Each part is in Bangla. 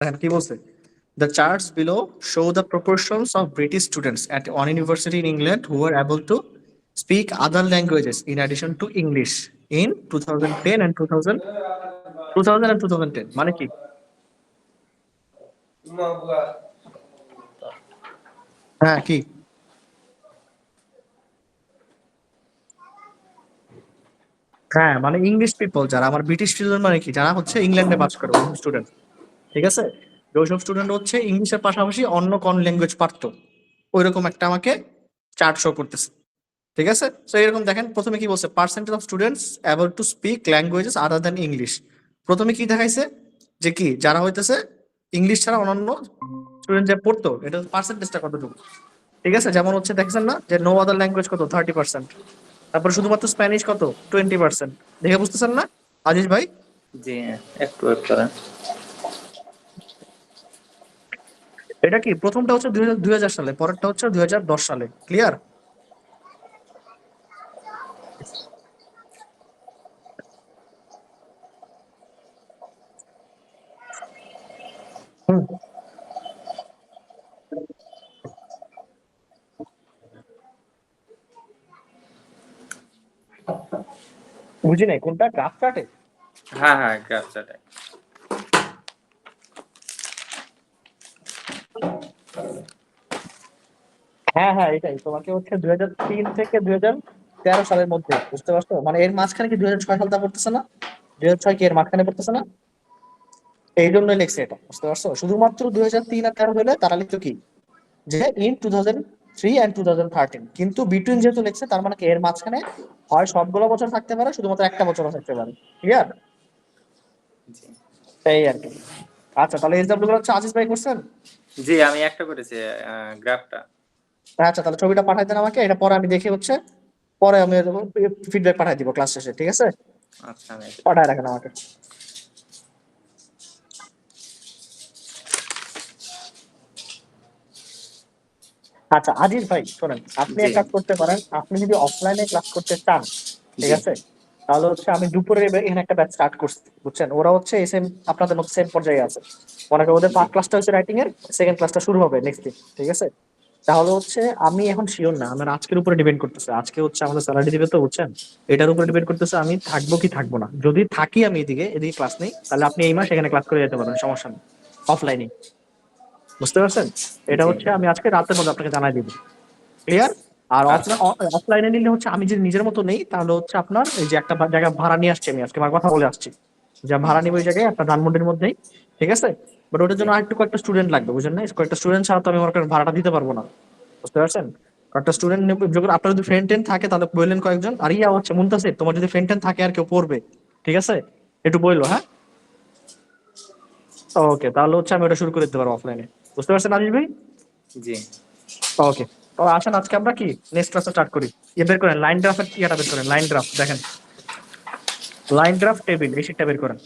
দেখেন কি বলছে, the charts below show the proportions of British students at one university in England who were able to speak other languages in addition to English in 2010 and 2000 2000 and 2010 মানে কি? হ্যাঁ কি? হ্যাঁ মানে ইংলিশ পিপল যারা, আমার ব্রিটিশ স্টুডেন্ট মানে কি, যারা হচ্ছে ইংল্যান্ডে বাস করে ওইসব স্টুডেন্ট। ঠিক আছে, যে ওইসব স্টুডেন্ট হচ্ছে ইংলিশের পাশাপাশি অন্য কোন ল্যাঙ্গুয়েজ পারতো, ওইরকম একটা আমাকে চার্ট শো করতেছে। ঠিক আছে, তো এরকম দেখেন প্রথমে কি বলছে, percentage of students able to speak languages other than English. প্রথমে কি দেখাইছে, যে কি যারা হইতেছে ইংলিশ ছাড়া অন্যান্য স্টুডেন্ট যে পড়তো, এটা পার্সেন্টেজটা কতটুকু। ঠিক আছে, যেমন হচ্ছে দেখছেন না যে নো আদার ল্যাঙ্গুয়েজ কত 30%, তারপর শুধুমাত্র স্প্যানিশ কত 20%। দেখে বুঝতেছেন না আজিজ ভাই? জি একটু ওয়েট করেন। এটা কি প্রথমটা হচ্ছে 2000 সালে, পরেরটা হচ্ছে 2010 সালে। ক্লিয়ার? হুম, বুঝি নাই কোনটা, গ্রাফ চার্টে? হ্যাঁ হ্যাঁ গ্রাফ চার্টে। হ্যাঁ হ্যাঁ এটাই তোমাকে হচ্ছে 2003 থেকে 2013 সালের মধ্যে, বুঝতে পারছো? মানে এর মাঝখানে কি 2006 সালটা পড়তেছে না? 2006 কি এর মাঝখানে পড়তেছে না? এই জন্যই লিখছে এটা, বুঝতে পারছো? শুধুমাত্র 2003 আর 13 হলে তারা লিখতো কি, যে ইন 2003 অ্যান্ড 2013, কিন্তু বিটুইন যেহেতু লিখছে তার মানে কি এর মাঝখানে হয় সবগুলো বছর থাকতে পারে, শুধুমাত্র একটা বছরও থাকতে পারে। ক্লিয়ার? জি এই আর কি। আচ্ছা তাহলে এক্সাম্পল গুলো হচ্ছে আজিজ ভাই করছেন? জি আমি একটা করেছি গ্রাফটা। আচ্ছা তাহলে ছবিটা পাঠাই দেন আমাকে, এটা পরে আমি দেখে হচ্ছে পরে আমি ফিডব্যাক পাঠাই দিব ক্লাস শেষে। ঠিক আছে, আচ্ছা আমি পাঠায় রাখেন আমাকে। আচ্ছা আজিজ ভাই শোনেন, আপনি জি এক কাজ করতে পারেন, আপনি যদি অফলাইনে ক্লাস করতে চান, ঠিক জি আছে, তাহলে হচ্ছে আমি দুপুরে এখানে একটা ব্যাচ স্টার্ট করছি, বুঝছেন? ওরা হচ্ছে সেম আপনাদের মতো সেম পর্যায়ে আছে। মনে করেন ওদের জি ফার্স্ট ক্লাসটা হচ্ছে রাইটিং এর, সেকেন্ড ক্লাসটা শুরু হবে নেক্সট দিন। ঠিক আছে, তাহলে হচ্ছে আমি এখন শিওর না, আমার আজকের উপরে ডিপেন্ড করতেছে, আজকে হচ্ছে আমাদের স্যালারি দিবে তো, বুঝছেন? এটার উপরে ডিপেন্ড করতেছে আমি থাকবো কি থাকবো না। যদি থাকি আমি এদিকে এদিকে ক্লাস নেই, তাহলে আপনি এই মাস এখানে ক্লাস করে যেতে পারেন, সমস্যা নেই, অফলাইনে। বুঝতে পারছেন? এটা জি হচ্ছে আমি আজকে রাতের মধ্যে আপনাকে জানাই দিব। ক্লিয়ার? আর আচ্ছা অফলাইনে নিলে হচ্ছে আমি যদি নিজের মতো নেই, তাহলে হচ্ছে আপনার এই যে একটা জায়গা ভাড়া নিয়ে আসছি, আমি আজকে আমার কথা বলে আসছি যে ভাড়া নিব ওই জায়গায় আপনার ধানমন্ডির মধ্যেই। ঠিক আছে, বাট ওটার জি জন্য আরেকটু কয়েকটা স্টুডেন্ট লাগবে, বুঝলেন না? কয়েকটা স্টুডেন্ট ছাড়া তো আমি মনে করেন ভাড়াটা দিতে পারবো না। বুঝতে পারছেন? কয়েকটা স্টুডেন্ট যখন আপনার যদি ফ্রেন্ড টেন থাকে তাহলে বললেন কয়েকজন, আর ইয়া হচ্ছে মুনতাসির, তোমার যদি ফ্রেন্ড টেন থাকে আর কেউ পড়বে, ঠিক আছে, একটু বললো, হ্যাঁ? ওকে, তাহলে হচ্ছে আমি ওটা শুরু করে দিতে পারবো অফলাইনে। বুঝতে পারছেন আজিজ ভাই? জি ওকে, তো আসেন আজকে আমরা কি নেক্সট ক্লাসে স্টার্ট করি। বের করেন লাইন গ্রাফের ইয়াটা বের করেন, লাইন গ্রাফ দেখেন, লাইন গ্রাফ টেবিল এই শীটটা বের করেন।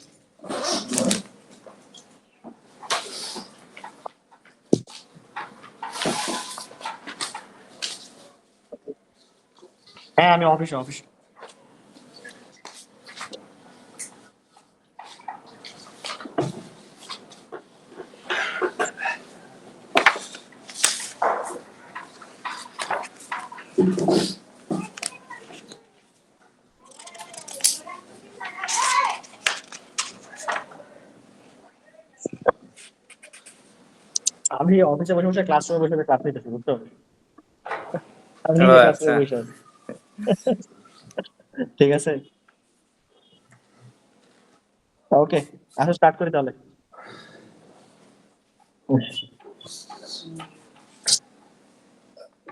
হ্যাঁ আমি অফিসে অফিসে। আমি অফিসে বসে বসে ক্লাসরুমে বসে বসে ক্লাস নিতেছি, বুঝছো? আমি ও নিজে ক্লাসরুমে আচ্ছা বসে আছি। ঠিক আছে, ওকে, আসো স্টার্ট করি তাহলে।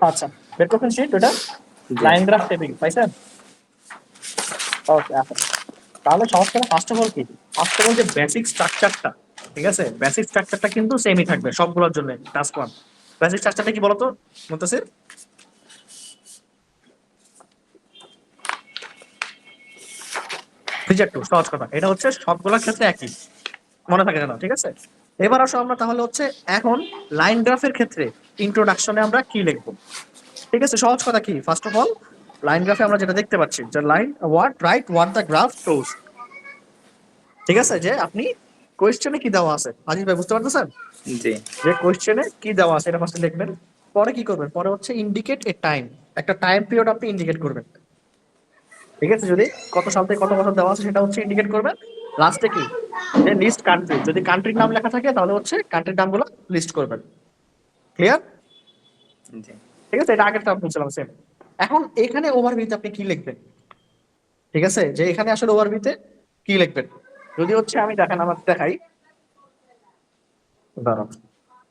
আচ্ছা, বের করছেন শিট ওটা, জি লাইন গ্রাফ টেবিল পাইছেন? ওকে আচ্ছা, তাহলে সমস্যাটা ফার্স্ট অফ অল কি, ফার্স্ট অফ অল যে বেসিক স্ট্রাকচারটা, ঠিক আছে, বেসিক স্ট্রাকচারটা কিন্তু সেমই থাকবে সবগুলোর জন্য। টাস্ক ওয়ান, বেসিক স্ট্রাকচারটা কি বলতো মুনতাসির? ফিচার টু, সহজ কথা, এটা হচ্ছে সবগুলোর ক্ষেত্রে একই, মনে থাকে যেন। ঠিক আছে, এবার আসো আমরা তাহলে হচ্ছে এখন লাইন গ্রাফের ক্ষেত্রে ইন্ট্রোডাকশনে আমরা কি লিখবো। ঠিক আছে, সহজ কথা কি, ফার্স্ট অফ অল লাইন গ্রাফে আমরা যেটা দেখতে পাচ্ছি, যে line what right what the graph shows. ঠিক আছে, যে আপনি কোয়েশ্চেনে কি দেওয়া আছে আজিজ ভাই বুঝতে পারতেছেন? জি যে কোয়েশ্চেনে কি দেওয়া আছে এটা ফার্স্টে লিখবেন, পরে কি করবেন, পরে হচ্ছে ইন্ডিকেট এ টাইম, একটা টাইম পিরিয়ড আপনি ইন্ডিকেট করবেন। ঠিক আছে, যদি কত সাল থেকে কত বছর দেওয়া আছে সেটা হচ্ছে ইন্ডিকেট করবেন। লাস্টে কি, যে লিস্ট কান্ট্রি, যদি কান্ট্রির নাম লেখা থাকে তাহলে হচ্ছে কান্ট্রির নামগুলো লিস্ট করবেন। ক্লিয়ার? জি ঠিক আছে, এটা আগেরটা বলছিলাম সেম। এখন এখানে ওভারভিউতে আপনি কি লিখবেন? ঠিক আছে, যে এখানে আসলে ওভারভিউতে কি লিখবেন, যদি হচ্ছে আমি দেখেন আমার দেখাই, দাঁড়ান,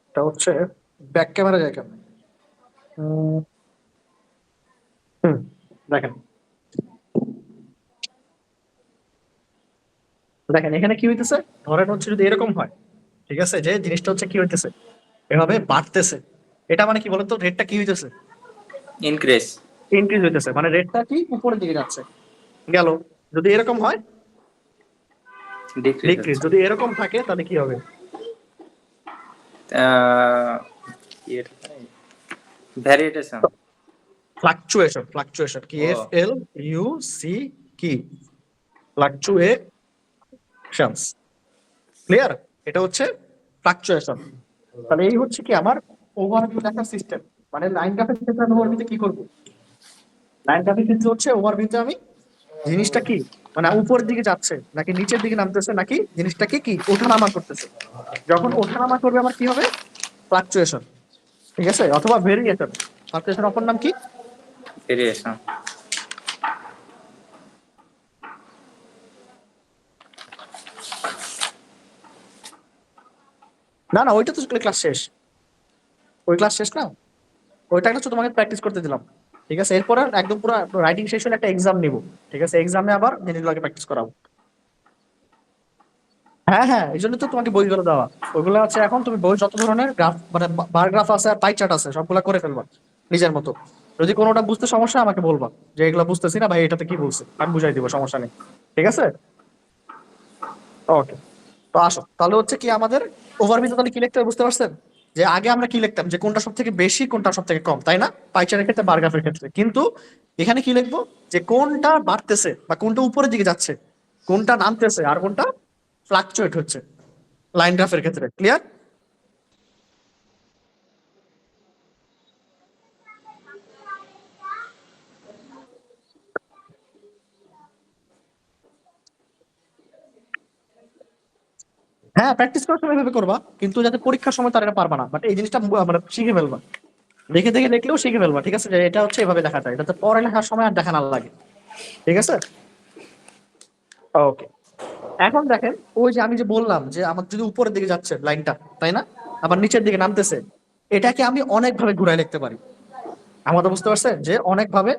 এটা হচ্ছে ব্যাক ক্যামেরা যায় কেমন। হুম, হুম, দেখেন দেখেন এখানে কি হইতেছে, ধরেন হচ্ছে যদি এরকম হয়, ঠিক আছে, যে জিনিসটা হচ্ছে কি হইতেছে, এভাবে বাড়তেছে, এটা মানে কি বলতো, রেটটা কি হইতেছে, ইনক্রিজ ইনক্রিজ হইতেছে, মানে রেটটা কি উপরের দিকে যাচ্ছে, গেল। যদি এরকম হয় ডিক্রিজ ডিক্রিজ, হচ্ছে যদি এরকম থাকে তাহলে কি হবে, ভ্যারিয়েটেশন ফ্লাকচুয়েশন, ফ্লাকচুয়েশন কি, ও এফ এল ইউ সি, কি ফ্লাকচুয়েশনস। ক্লিয়ার? এটা হচ্ছে ফ্লাকচুয়েশন। তাহলে এই হচ্ছে কি আমার ওভারভিউ লেখার সিস্টেম। মানে লাইন গ্রাফের ক্ষেত্রে আমি ওভারভিউতে কি করব, লাইন গ্রাফের ক্ষেত্রে হচ্ছে ওভারভিউতে আমি জিনিসটা কি, মানে উপরের দিকে যাচ্ছে নাকি নিচের দিকে নামতেছে, নাকি জিনিসটাকে কি ওঠানামা করতেছে, যখন ওঠানামা করবে আমার কি হবে, ফ্লাকচুয়েশন। ঠিক আছে, অথবা ভেরিয়েশন। ফ্লাকচুয়েশন অপর নাম কি? ভেরিয়েশন না না, ওইটা তো ক্লাস শেষ, ওই ক্লাস শেষ না, ওইটা হচ্ছে তোমাকে প্র্যাকটিস করতে দিলাম। ঠিক আছে, এরপরে একদম পুরো রাইটিং শেষ হলে একটা এক্সাম নিব। ঠিক আছে, এক্সামে আবার জিনিসগুলোকে প্র্যাকটিস করাবো। হ্যাঁ হ্যাঁ, এই জন্য তো তোমাকে বইগুলো দেওয়া। ওইগুলো হচ্ছে এখন তুমি বই যত ধরনের গ্রাফ, মানে বার গ্রাফ আছে আর পাই চার্ট আছে, সবগুলা করে ফেলবা নিজের মতো। যদি কোনোটা বুঝতে সমস্যা হয় আমাকে বলবা, যে এগুলো বুঝতেছি না ভাই, এটাতে কি বলছে, আমি বুঝাই দিব, সমস্যা নেই। ঠিক আছে, ওকে। তো আসো, তাহলে হচ্ছে কি আমাদের ওভারভিউ তাহলে কি লিখতে হবে বুঝতে পারছেন? যে আগে আমরা কি লিখতাম, যে কোনটা সব থেকে বেশি কোনটা সব থেকে কম, তাই না, পাই চার্টের ক্ষেত্রে বার গ্রাফের ক্ষেত্রে। কিন্তু এখানে কি লিখবো, যে কোনটা বাড়তেছে বা কোনটা উপরের দিকে যাচ্ছে, কোনটা নামতেছে আর কোনটা ফ্লাকচুয়েট হচ্ছে লাইন গ্রাফের ক্ষেত্রে। ক্লিয়ার? হ্যাঁ, প্র্যাকটিস করার সময় এভাবে করবা, কিন্তু যাতে পরীক্ষার সময় তার এটা পারবা না, বাট এই জিনিসটা মানে শিখে ফেলবা, দেখে দেখে দেখলেও শিখে ফেলবা। ঠিক আছে, যে এটা হচ্ছে এভাবে দেখা যায়, এটাতে পড়ালেখার সময় আর দেখা না লাগে। ঠিক আছে, ওকে। এখন দেখেন, ওই যে আমি যে বললাম যে আমার যদি উপরের দিকে যাচ্ছে লাইনটা, তাই না, আবার নিচের দিকে নামতেছে, এটাকে আমি অনেক ভাবে ঘুরায় লিখতে পারি। আমাদের বুঝতে পারছেন যে অনেক ভাবে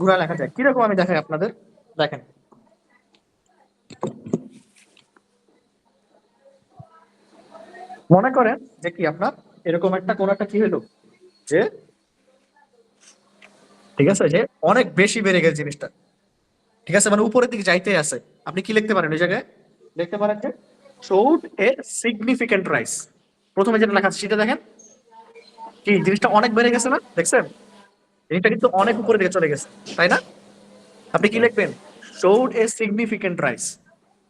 ঘুরায় লেখা যায়, কিরকম আমি দেখাই আপনাদের। দেখেন, মনে করেন যে কি আপনার এরকম একটা কোন একটা কি হলো, যে ঠিক আছে, যে অনেক বেশি বেড়ে গেছে জিনিসটা। ঠিক আছে, মানে উপরের দিকে যাইতে আছে, আপনি কি লিখতে পারেন ওই জায়গায়, লিখতে পারেন যে শোড এ সিগনিফিকেন্ট রাইস। প্রথমে যেটা লেখা আছে সেটা দেখেন, কি জিনিসটা অনেক বেড়ে গেছে না, দেখছেন? জিনিসটা কিন্তু অনেক উপরের দিকে চলে গেছে, তাই না? আপনি কি জি লিখবেন, শোড এ সিগনিফিকেন্ট রাইস।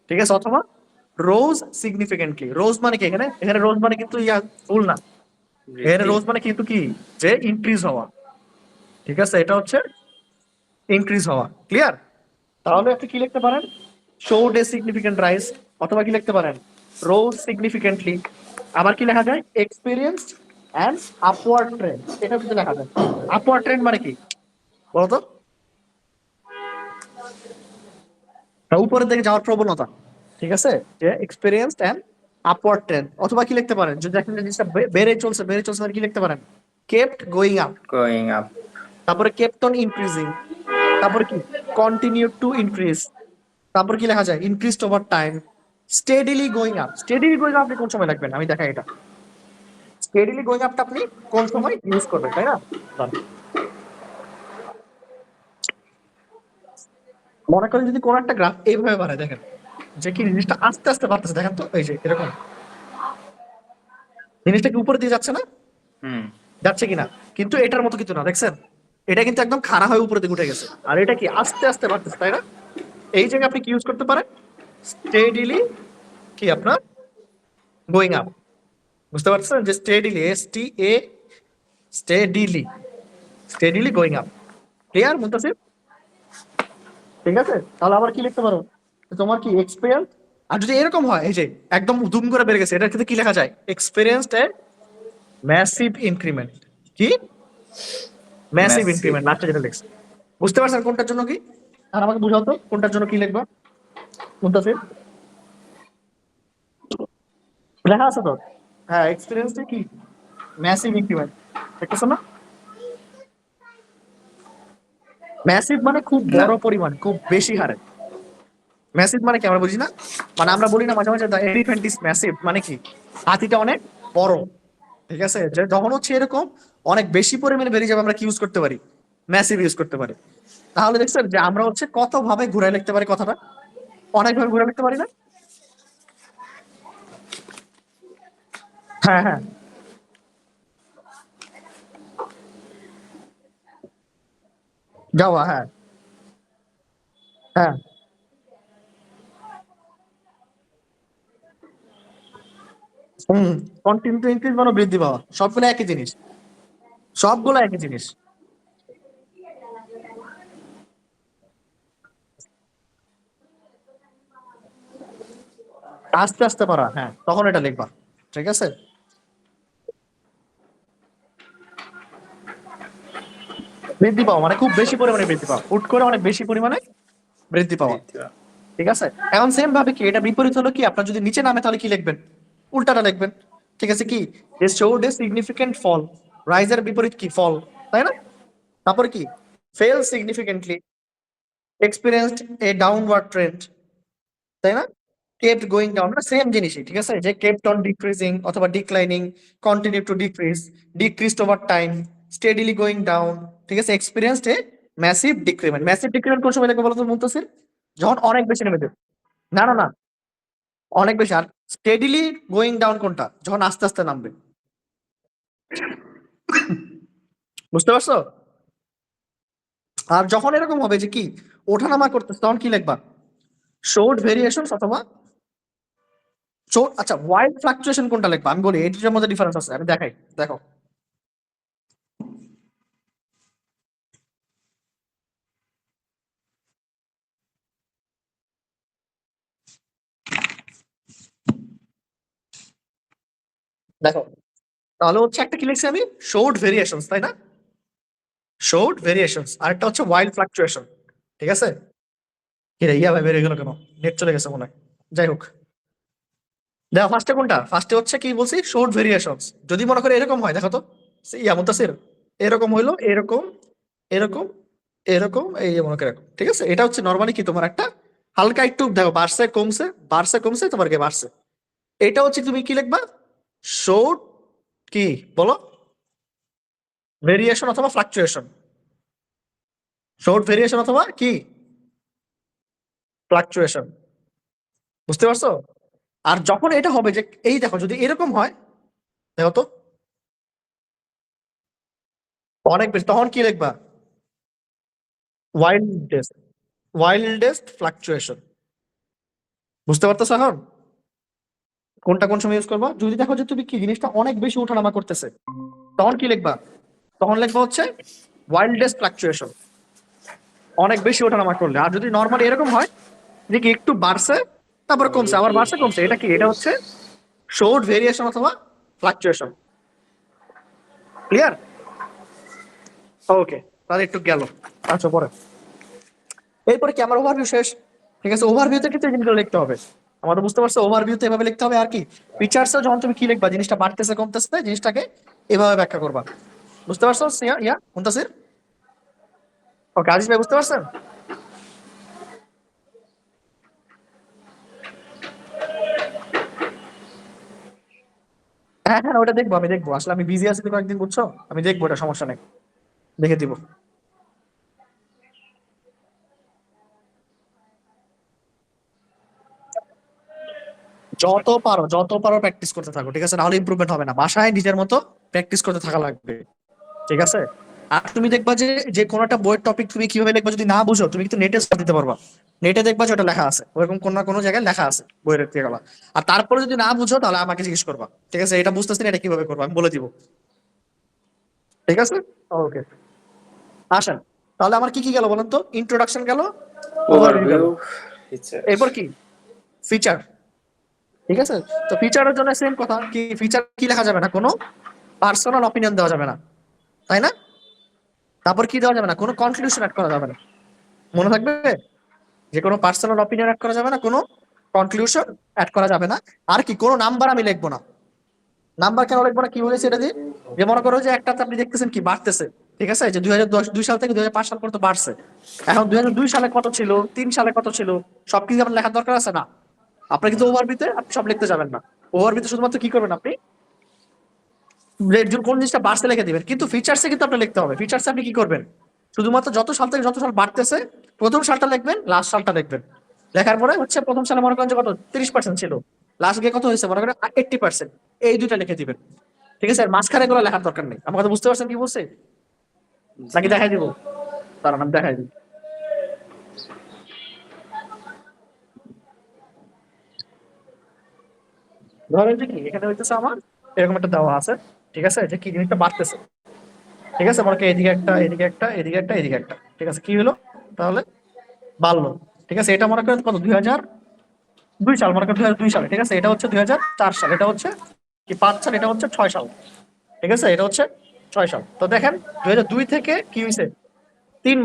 ঠিক আছে, অথবা রোজ সিগনিফিকেন্টলি। রোজ মানে কি, এখানে এখানে রোজ মানে কিন্তু ইয়া ফুল না, এখানে বৃদ্ধি রোজ মানে কিন্তু কি, যে ইনক্রিজ হওয়া। ঠিক আছে, এটা হচ্ছে ইনক্রিজ হওয়া। ক্লিয়ার? তাহলে আপনি কি লিখতে পারেন, শোড এ সিগনিফিকেন্ট রাইস, অথবা কি লিখতে পারেন, রোজ সিগনিফিকেন্টলি। আবার কি লেখা যায়, এক্সপিরিয়েন্স অ্যান্ড আপওয়ার্ড ট্রেন্ড, এটা কিন্তু লেখা যায়। আপওয়ার্ড ট্রেন্ড মানে কি বলতো, উপরের দিকে যাওয়ার প্রবণতা। ঠিক আছে, যে এক্সপিরিয়েন্সড এন্ড আপওয়ার্ড ট্রেন্ড। অথবা কি লিখতে পারেন, যদি দেখেন যে জিনিসটা বেড়ে চলছে, বেড়ে চলছে, তাহলে কি লিখতে পারেন, kept going up. Going up তারপরে কেপ্ট অন ইনক্রিজিং। তারপরে কি, কন্টিনিউ টু ইনক্রিজ। তারপর কি লেখা যায়, increased over time. Steadily going up. Steadily going up আপনি কোন সময় লিখবেন, আমি দেখাই এটা। স্টেডিলি গোয়িং আপটা আপনি কোন সময় ইউজ করবেন, তাই না? দাঁড়ান। মনে করেন যদি কোন একটা গ্রাফ এইভাবে বাড়ায়, দেখেন যে কি জিনিসটা আস্তে আস্তে বাড়তেছে, দেখেন তো এই যে এরকম, জিনিসটা কি উপরে দিয়ে যাচ্ছে না, হুম যাচ্ছে কিনা? কিন্তু এটার মতো কিন্তু না, দেখছেন? এটা কিন্তু একদম খাড়া হয়ে উপরে দিকে উঠে গেছে, আর এটা কি আস্তে আস্তে বাড়তেছে, তাই না? এই জায়গায় আপনি কি ইউজ করতে পারেন, স্টেডিলি, কি আপনার গোয়িং আপ। বুঝতে পারছেন যে steadily, steadily, steadily going up. Clear Muntasir? ঠিক আছে, তাহলে আবার কি লিখতে পারো, তোমার কি এক্সপিরিয়েন্স। আর যদি এরকম হয় এই যে একদম দুম করে বেড়ে গেছে, এটার ক্ষেত্রে কি লেখা যায়? Experienced a massive increment. কি? Massive Massive. ইনক্রিমেন্ট, লাস্টে যেটা লিখছে। বুঝতে পারছেন কোনটার জন্য কি? আর আমাকে বুঝাও তো কোনটার জন্য কি লিখবা মুনতাসির। লেখা আছে তো? হ্যাঁ, এক্সপিরিয়েন্সটা কি? Massive increment. দেখতেছো না? ম্যাসিভ মানে খুব না। বড় পরিমাণ, খুব বেশি হারে। ম্যাসিভ মানে কি আমরা বুঝি না? মানে আমরা বলি না মাঝে মাঝে দ্য এলিফ্যান্ট ইজ ম্যাসিভ, মানে কি? হাতিটা অনেক বড়। ঠিক আছে, যে যখন হচ্ছে এরকম অনেক বেশি পরিমাণে বেরিয়ে যাবে, আমরা কি ইউজ করতে পারি? ম্যাসিভ ইউজ করতে পারি। তাহলে দেখছেন যে আমরা হচ্ছে কত ভাবে ঘুরাই লিখতে পারি কথাটা, অনেক ভাবে ঘুরাই লিখতে পারি না? হ্যাঁ হ্যাঁ যাওয়া, হ্যাঁ হ্যাঁ। হুম, কন্টিনিউ টু ইনক্রিজ মানে বৃদ্ধি পাওয়া, সবগুলো একই জিনিস, সবগুলো একই জিনিস। আস্তে আস্তে পারা, হ্যাঁ, তখন এটা লিখবা। ঠিক আছে, বৃদ্ধি পাওয়া মানে খুব বেশি পরিমাণে বৃদ্ধি পাওয়া, হুট করে অনেক বেশি পরিমাণে বৃদ্ধি পাওয়া। দ্বিতীয়। ঠিক আছে, এখন সেম ভাবে কি এটা বিপরীত হলো কি, আপনার যদি নিচে নামে তাহলে কি লিখবেন? উল্টাটা লিখবেন। ঠিক আছে, কি? দে শোড এ সিগনিফিকেন্ট ফল, রাইজের বিপরীত কি? ফল, তাই না? তারপরে কি? ফেল সিগনিফিকেন্টলি, এক্সপিরিয়েন্সড এ ডাউনওয়ার্ড ট্রেন্ড, তাই না? কেপ্ট গোয়িং ডাউন, মানে সেম জিনিসই। ঠিক আছে, যে কেপ্ট অন ডিক্রিজিং অথবা declining, continue to decrease, decreased over time, steadily going down. ঠিক আছে, experienced a massive decrement. Massive decrement কোন সময় দেখবো বলতো মুনতাসির? যখন অনেক বেশি নেমে যাবে। না না না, অনেক বেশি। আর স্টেডিলি গোয়িং ডাউন কোনটা? যখন আস্তে আস্তে নামবে। বুঝতে পারছো? আর যখন এরকম হবে যে কি ওঠানামা করতেছে, তখন কি লিখবা? শোর্ট ভেরিয়েশন অথবা শোর্ট, আচ্ছা ওয়াইল্ড ফ্লাকচুয়েশন কোনটা লিখবা? আমি বলি এই দুটোর মধ্যে ডিফারেন্স আছে, আমি দেখাই, দেখো। দেখো, তাহলে হচ্ছে একটা কি লিখছি আমি? শোর্ট ভেরিয়েশনস, তাই না? শোর্ট ভেরিয়েশনস, আর একটা হচ্ছে ওয়াইল্ড ফ্লাকচুয়েশন। ঠিক আছে, কি রে, ইয়া ভাই বেরিয়ে গেল কেন? নেট চলে গেছে মনে হয়। যাই হোক, দেখো ফার্স্টে কোনটা? ফার্স্টে হচ্ছে কি বলছি? Short variations. যদি মনে করে এরকম হয়, দেখো তো, ইয়া মুতাসির, এরকম হইলো, এরকম, এরকম, এরকম, এই যে মনে করে এরকম। ঠিক আছে, এটা হচ্ছে নরমালি কি তোমার একটা হালকা একটু দেখো বাড়ছে কমছে, বাড়ছে কমছে, তোমার কি বাড়ছে। এটা হচ্ছে তুমি কি লিখবা? শর্ট কি বলো? ভেরিয়েশন অথবা ফ্লাকচুয়েশন। শর্ট ভেরিয়েশন অথবা কি? ফ্লাকচুয়েশন। বুঝতে পারছো? আর যখন এটা হবে যে এই দেখো যদি এরকম হয়, দেখো তো অনেক বেশি, তখন কি লিখবা? Wildest, wildest fluctuation. বুঝতে পারতেছো এখন কোনটা কোন সময় ইউজ করবা? যদি দেখো যে তুমি কি জিনিসটা অনেক বেশি ওঠানামা করতেছে, তখন কি লিখবা? তখন লিখবা হচ্ছে ওয়াইল্ডেস্ট ফ্লাকচুয়েশন, অনেক বেশি ওঠানামা করলে। আর যদি নর্মালি এরকম হয় যে কি একটু বাড়ছে তারপরে কমছে, আবার বাড়ছে কমছে, এটা কি? এটা হচ্ছে শর্ট ভেরিয়েশন অথবা ফ্লাকচুয়েশন। ক্লিয়ার? ওকে, তাহলে একটু গেল। আচ্ছা, পরে এরপরে কি আমার ওভারভিউ শেষ। ঠিক আছে, ওভারভিউতে কিন্তু এই জিনিসগুলো লিখতে হবে। আমাদের বুঝতে পারছো, ওভারভিউতে এভাবে লিখতে হবে। আর কি ফিচার্সে যখন তুমি কি লিখবা, জিনিসটা বাড়তেছে কমতেছে, জিনিসটাকে এভাবে ব্যাখ্যা করবা। বুঝতে পারছো ইয়া মুনতাসির? ওকে, আজিজ ভাই বুঝতে পারছেন? হ্যাঁ হ্যাঁ, ওটা দেখবো, আমি দেখবো। আসলে আমি বিজি আছি তো কয়েকদিন, বুঝছো, আমি দেখবো, ওটা সমস্যা নেই, দেখে দিব। যত পারো প্র্যাকটিস করতে থাকো। ঠিক আছে, নাহলে ইমপ্রুভমেন্ট হবে না। বাসায় নিজের মতো প্র্যাকটিস করতে থাকা লাগবে। ঠিক আছে, আর তুমি দেখবা যে যে কোনো একটা বইয়ের টপিক তুমি কিভাবে লিখবা যদি না বুঝো, তুমি কিন্তু নেটে সার্চ দিতে পারবা। নেটে দেখবা যে ওটা লেখা আছে, ওরকম কোনো না কোনো জায়গায় লেখা আছে বইয়ের গেলা। আর তারপরে যদি না বুঝো তাহলে আমাকে জিজ্ঞেস করবা, ঠিক আছে? এটা বুঝতেছি না, এটা কিভাবে করবো আমি বলে দিব, ঠিক আছে? ওকে, আসেন। তাহলে আমার কি কি গেল বলেন তো? ইন্ট্রোডাকশন গেল, ওভারভিউ গেল, Overview, features. এরপর কি? ফিচার, ঠিক আছে? তো ফিচারের জন্য সেম কথা, কি ফিচার কি লেখা যাবে না, কোনো পার্সোনাল অপিনিয়ন দেওয়া যাবে না, তাই না? তারপর কি দেওয়া যাবে না, কোনো কনক্লুশন অ্যাড করা যাবে না, মনে থাকবে? যে কোনো পার্সোনাল অপিনিয়ন অ্যাড করা যাবে না, কোনো কনক্লুশন অ্যাড করা যাবে না। আর কি, কোনো নাম্বার আমি লিখবো না। নাম্বার কেন লিখবো না, কি বলেছে এটা দিয়ে? যে মনে করো যে একটাতে আপনি দেখতেছেন কি বাড়তেছে, ঠিক আছে, যে 2002 সাল থেকে 2005 সাল পর্যন্ত বাড়ছে। এখন 2002 সালে কত ছিল, 3 সালে কত ছিল, সবকিছু আপনার লেখার দরকার আছে না? আপনার কিন্তু ওভারভিউতে আপনি সব লিখতে যাবেন না। ওভারভিউতে শুধুমাত্র কি করবেন আপনি, কোন জিনিসটা বাড়ছে লিখে দিবেন, কিন্তু ফিচার্সে কিন্তু আপনার লিখতে হবে। ফিচার্সে আপনি কি করবেন, শুধুমাত্র যত সাল থেকে যত সাল বাড়তেছে প্রথম সালটা লিখবেন, লাস্ট সালটা লিখবেন। লেখার পরে হচ্ছে প্রথম সালে মনে করেন যে কত 30% ছিল, লাস্ট গিয়ে কত হয়েছে মনে করেন 80%, এই দুইটা লিখে দিবেন, ঠিক আছে? আর মাঝখানে গুলো লেখার দরকার নেই। আমার কথা বুঝতে পারছেন কি বলছে? নাকি দেখাই দিব? তার নাম দেখাই দিব। ধরেন যে কি এখানে হইতেছে আমার এরকম একটা দেওয়া আছে, ঠিক আছে, যে কি জিনিসটা বাড়তেছে, ঠিক আছে, মনে করেন এদিকে একটা, এদিকে একটা, এদিকে একটা, এদিকে একটা, ঠিক আছে, কি হলো তাহলে, বাড়লো, ঠিক আছে। এটা মনে করেন কত, 2002 সাল, মনে করেন 2002 সালে, ঠিক আছে। এটা হচ্ছে 2004 সাল, এটা হচ্ছে কি 5 সাল, এটা হচ্ছে 6 সাল, ঠিক আছে, এটা হচ্ছে 6 সাল। তো দেখেন 2002 থেকে কি হয়েছে,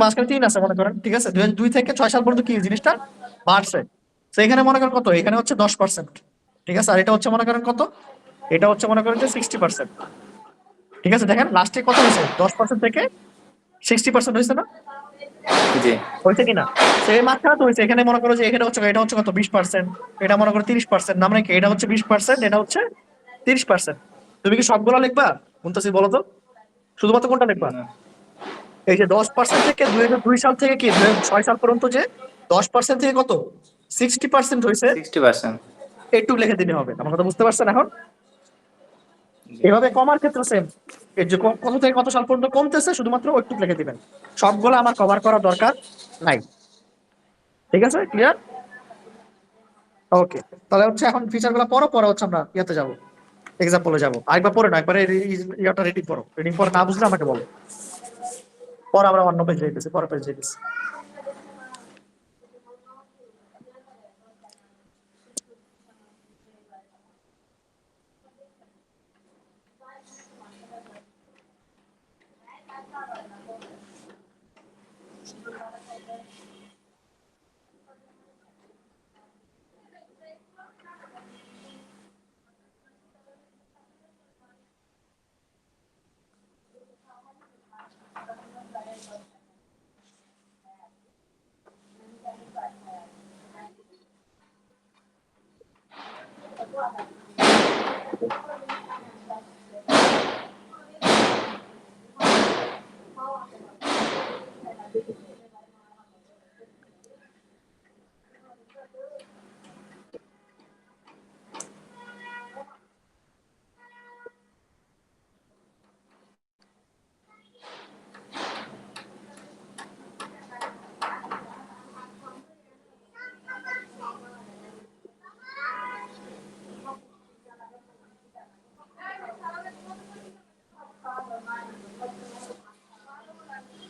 মাঝখানে 3 আছে মনে করেন, ঠিক আছে। 2002 থেকে 6 সাল পর্যন্ত কি জিনিসটা বাড়ছে। তো এখানে মনে করেন কত, এখানে হচ্ছে 10%, ঠিক আছে। আর এটা হচ্ছে মনে করেন কত, এটা হচ্ছে মনে করেন যে 60%, ঠিক আছে। দেখেন লাস্টে কত হয়েছে, 10% থেকে 60% হয়েছে না, জি। হয়েছে কিনা? সেই মাত্রা তো হয়েছে। এখানে মনে করো যে এখানে হচ্ছে, এটা হচ্ছে কত 20%, এটা মনে করো 30%, না মানে কি এটা হচ্ছে 20%, এটা হচ্ছে 30%। তুমি কি সবগুলা লিখবা মুনতাসির, বলো তো? শুধুমাত্র কোনটা লিখবা? না, এই যে 10% থেকে 2002 সাল থেকে কি 2006 সাল পর্যন্ত যে 10% থেকে কত 60% হয়েছে, 60%. এইটুকু লিখে দিলে হবে। আমার কথা বুঝতে পারছেন এখন? জি। এভাবে কমার ক্ষেত্রে সেম, এই যে কত থেকে কত সাল পর্যন্ত কমতেছে শুধুমাত্র ওইটুকু লিখে দিবেন, সবগুলো আমার কভার করার দরকার নাই, ঠিক আছে? ক্লিয়ার? ওকে, তাহলে হচ্ছে এখন ফিচার গুলো পরে পরে হচ্ছে আমরা ইয়াতে যাবো, এক্সাম্পলে যাবো। আরেকবার পড়ে না, একবারে ইয়াটা রেডি পড়ো, রিডিং পরে না বুঝলে আমাকে বলো, পরে আমরা অন্য পেজ যাইতেছি, পরে পেজ যাইতেছি।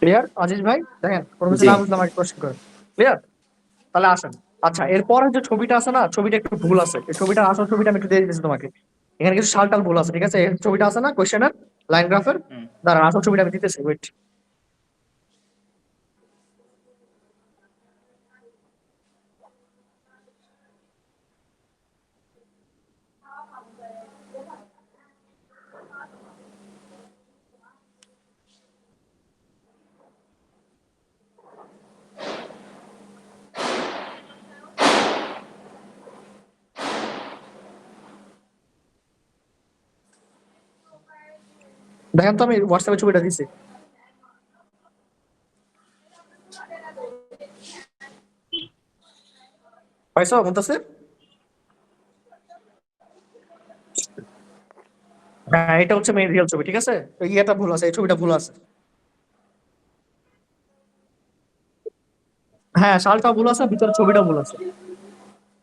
ক্লিয়ার আজিজ ভাই? দেখেন কোনো কিছু জি। না বুঝলে আমাকে কোশ্চেন করেন। ক্লিয়ার? তাহলে আসেন। আচ্ছা, এরপরে যে ছবিটা আছে না, ছবিটা একটু ভুল আছে। এই ছবিটার আসল ছবিটা আমি একটু দিয়ে দিতেছি তোমাকে। এখানে কিছু সালটাল ভুল আছে, ঠিক আছে? এই ছবিটা আছে না কোশ্চেনের লাইন গ্রাফের, হুম। দাঁড়ান আসল ছবিটা আমি দিতেছি, ওয়েট। দেখেন তো আমি হোয়াটসঅ্যাপে ছবিটা দিছি, পাইছো মুনতাসির? হ্যাঁ, এটা হচ্ছে মেইন রিয়েল ছবি, ঠিক আছে? ওই ইয়েটা ভুল আছে, এই ছবিটা ভুল আছে। হ্যাঁ, সালটাও ভুল আছে, ভিতরে ছবিটাও ভুল আছে।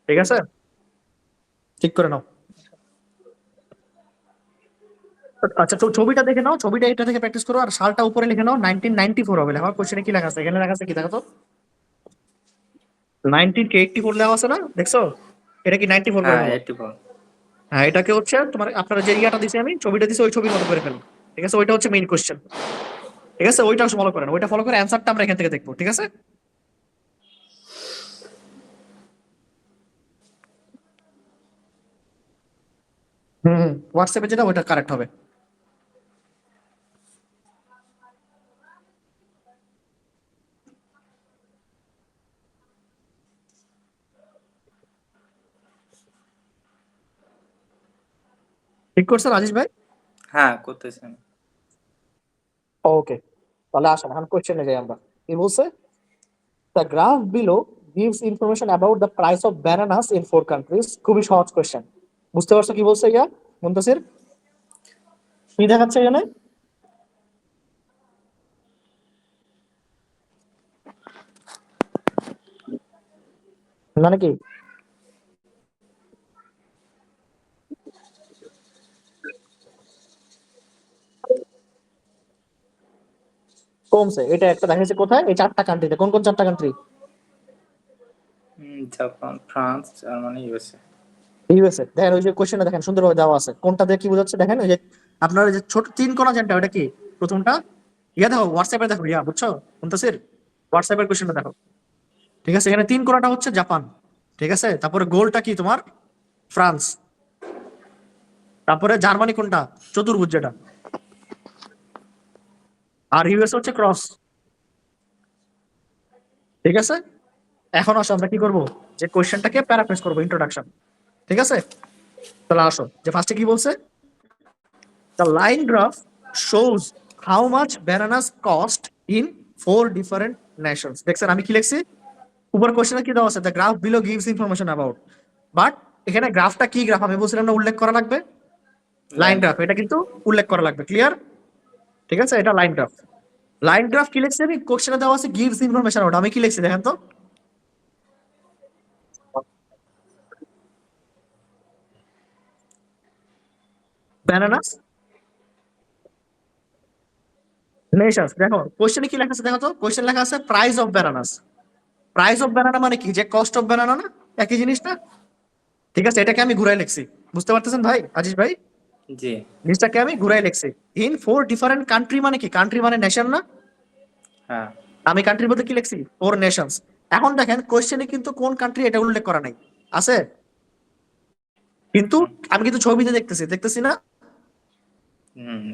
ঠিক আছে, ঠিক করে নাও। আচ্ছা, ছবিটা দেখে নাও, ছবিটা এটা থেকে প্র্যাকটিস করো, আর সালটা উপরে লিখে নাও। 1994 হবে লেখা, কোশ্চেনে কি লেখা আছে? এখানে লেখা আছে কি দেখো তো, 1984 লেখা আছে না, দেখছো? এটা কি 94 করে হ্যাঁ ফেলো। 84। হ্যাঁ, এটাকে হচ্ছে তোমার, আপনারা যে ইয়াটা দিছি আমি, ছবিটা দিছি, ওই ছবির মতো করে ফেলো। ঠিক আছে, ওইটা হচ্ছে মেইন কোশ্চেন। ঠিক আছে, ওইটা ফলো করেন, ওইটা ফলো করে অ্যান্সারটা আমরা এখান থেকে দেখবো। ঠিক আছে। হুম, হোয়াটসঅ্যাপে যেটা ওইটা কারেক্ট হবে। ঠিক করছেন আজিজ ভাই? হ্যাঁ করতেছি আমি। ওকে, তাহলে আসেন এখন কোশ্চেনে যাই আমরা। কি বলছে? The graph below gives information about the price of bananas in 4 countries. খুবই সহজ কোশ্চেন। বুঝতে পারছো কি বলছে ইয়া মুনতাসির? কি দেখাচ্ছে এখানে? মানে কি? কমছে, এটা একটা দেখাচ্ছে কোথায়? এই 4টা কান্ট্রিতে। কোন কোন 4টা country? Japan, France, Germany, USA. USA. দেখেন ওই যে কোশ্চেনটা দেখেন সুন্দরভাবে দেওয়া আছে, কোনটা দিয়ে কি বোঝাচ্ছে দেখেন। ওই যে আপনার ওই যে ছোট 3 কোণা যেটা, ওটা কি? প্রথমটা ইয়া দেখো, হোয়াটসঅ্যাপে দেখো, ইয়া বুঝছো মুনতাসির? হোয়াটসঅ্যাপের কোশ্চেনটা দেখো। ঠিক আছে, এখানে 3 কোণাটা হচ্ছে জাপান। ঠিক আছে, তারপরে গোলটা কি তোমার? ফ্রান্স। তারপরে জার্মানি কোনটা? চতুর্ভুজ যেটা। আর ইউএস হচ্ছে ক্রস। ঠিক আছে, এখন আসো আমরা কি করব, যে কোশ্চেনটাকে প্যারাফ্রেজ করবো, ইন্ট্রোডাকশন। ঠিক আছে, তাহলে আসো যে ফার্স্টে কি বলছে। The line graph shows how much bananas cost in 4 different Nations. দেখছেন আমি কি লিখছি? উপর কোশ্চেনে কি দেওয়া আছে? The graph below gives information about. But এখানে গ্রাফটা কি গ্রাফ আমি বলছিলাম না, উল্লেখ করা লাগবে। Line line graph, graph. এটা কিন্তু উল্লেখ করা লাগবে। ক্লিয়ার? ঠিক আছে, এটা লাইন গ্রাফ। লাইন গ্রাফ কি লিখছি আমি? কোশ্চেনে দেওয়া আছে গিভস ইনফরমেশন অ্যাবাউট, আমি কি লিখছি দেখেন তো। Bananas Nations. দেখো কোশ্চেনে কি লেখা আছে দেখো তো, কোশ্চেন লেখা আছে price of bananas. Price of banana মানে কি? যে কস্ট অফ ব্যানানা না, একই জিনিস না? ঠিক আছে, এটাকে আমি ঘুরাই লিখছি। বুঝতে পারতেছেন ভাই, আজিজ ভাই? জি। জিনিসটাকে আমি ঘুরাই লিখছি। ইন 4 ডিফারেন্ট কান্ট্রি মানে কি? কান্ট্রি মানে নেশন না? হ্যাঁ। আমি কান্ট্রির মধ্যে কি লিখছি? 4 নেশনস। এখন দেখেন কোশ্চেনে কিন্তু কোন কান্ট্রি এটা উল্লেখ করা নাই। আছে কিন্তু, হুম। আমি কিন্তু ছবিতে দেখতেছি, দেখতেছি না? হুম,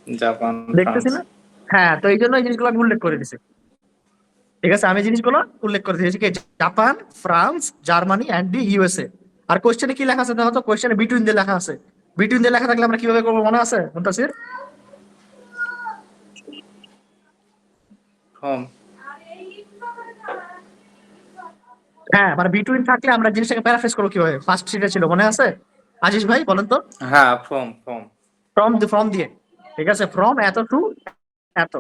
জাপান, ফ্রান্স। দেখতেছি না? হ্যাঁ, তো এই জন্য এই জিনিসগুলো আমি উল্লেখ করে দিছি। ঠিক আছে, আমি জিনিসগুলো উল্লেখ করে দিয়েছি কি, Japan, France, Germany and the USA. আর কোশ্চেনে কি লেখা আছে দেখো তো, কোশ্চেনে বিটুইন দিয়ে লেখা আছে। বিটুইন দিয়ে লেখা থাকলে আমরা কিভাবে করবো মনে আছে মুনতাসির? ফ্রম। হ্যাঁ, মানে বিটুইন থাকলে আমরা জিনিসটাকে প্যারাফ্রেজ করবো কিভাবে? ফার্স্ট সিটে ছিল মনে আছে? আজিজ ভাই বলেন তো। হ্যাঁ, ফ্রম ফ্রম। ফ্রম দিয়ে। ঠিক আছে, ফ্রম এত টু এত।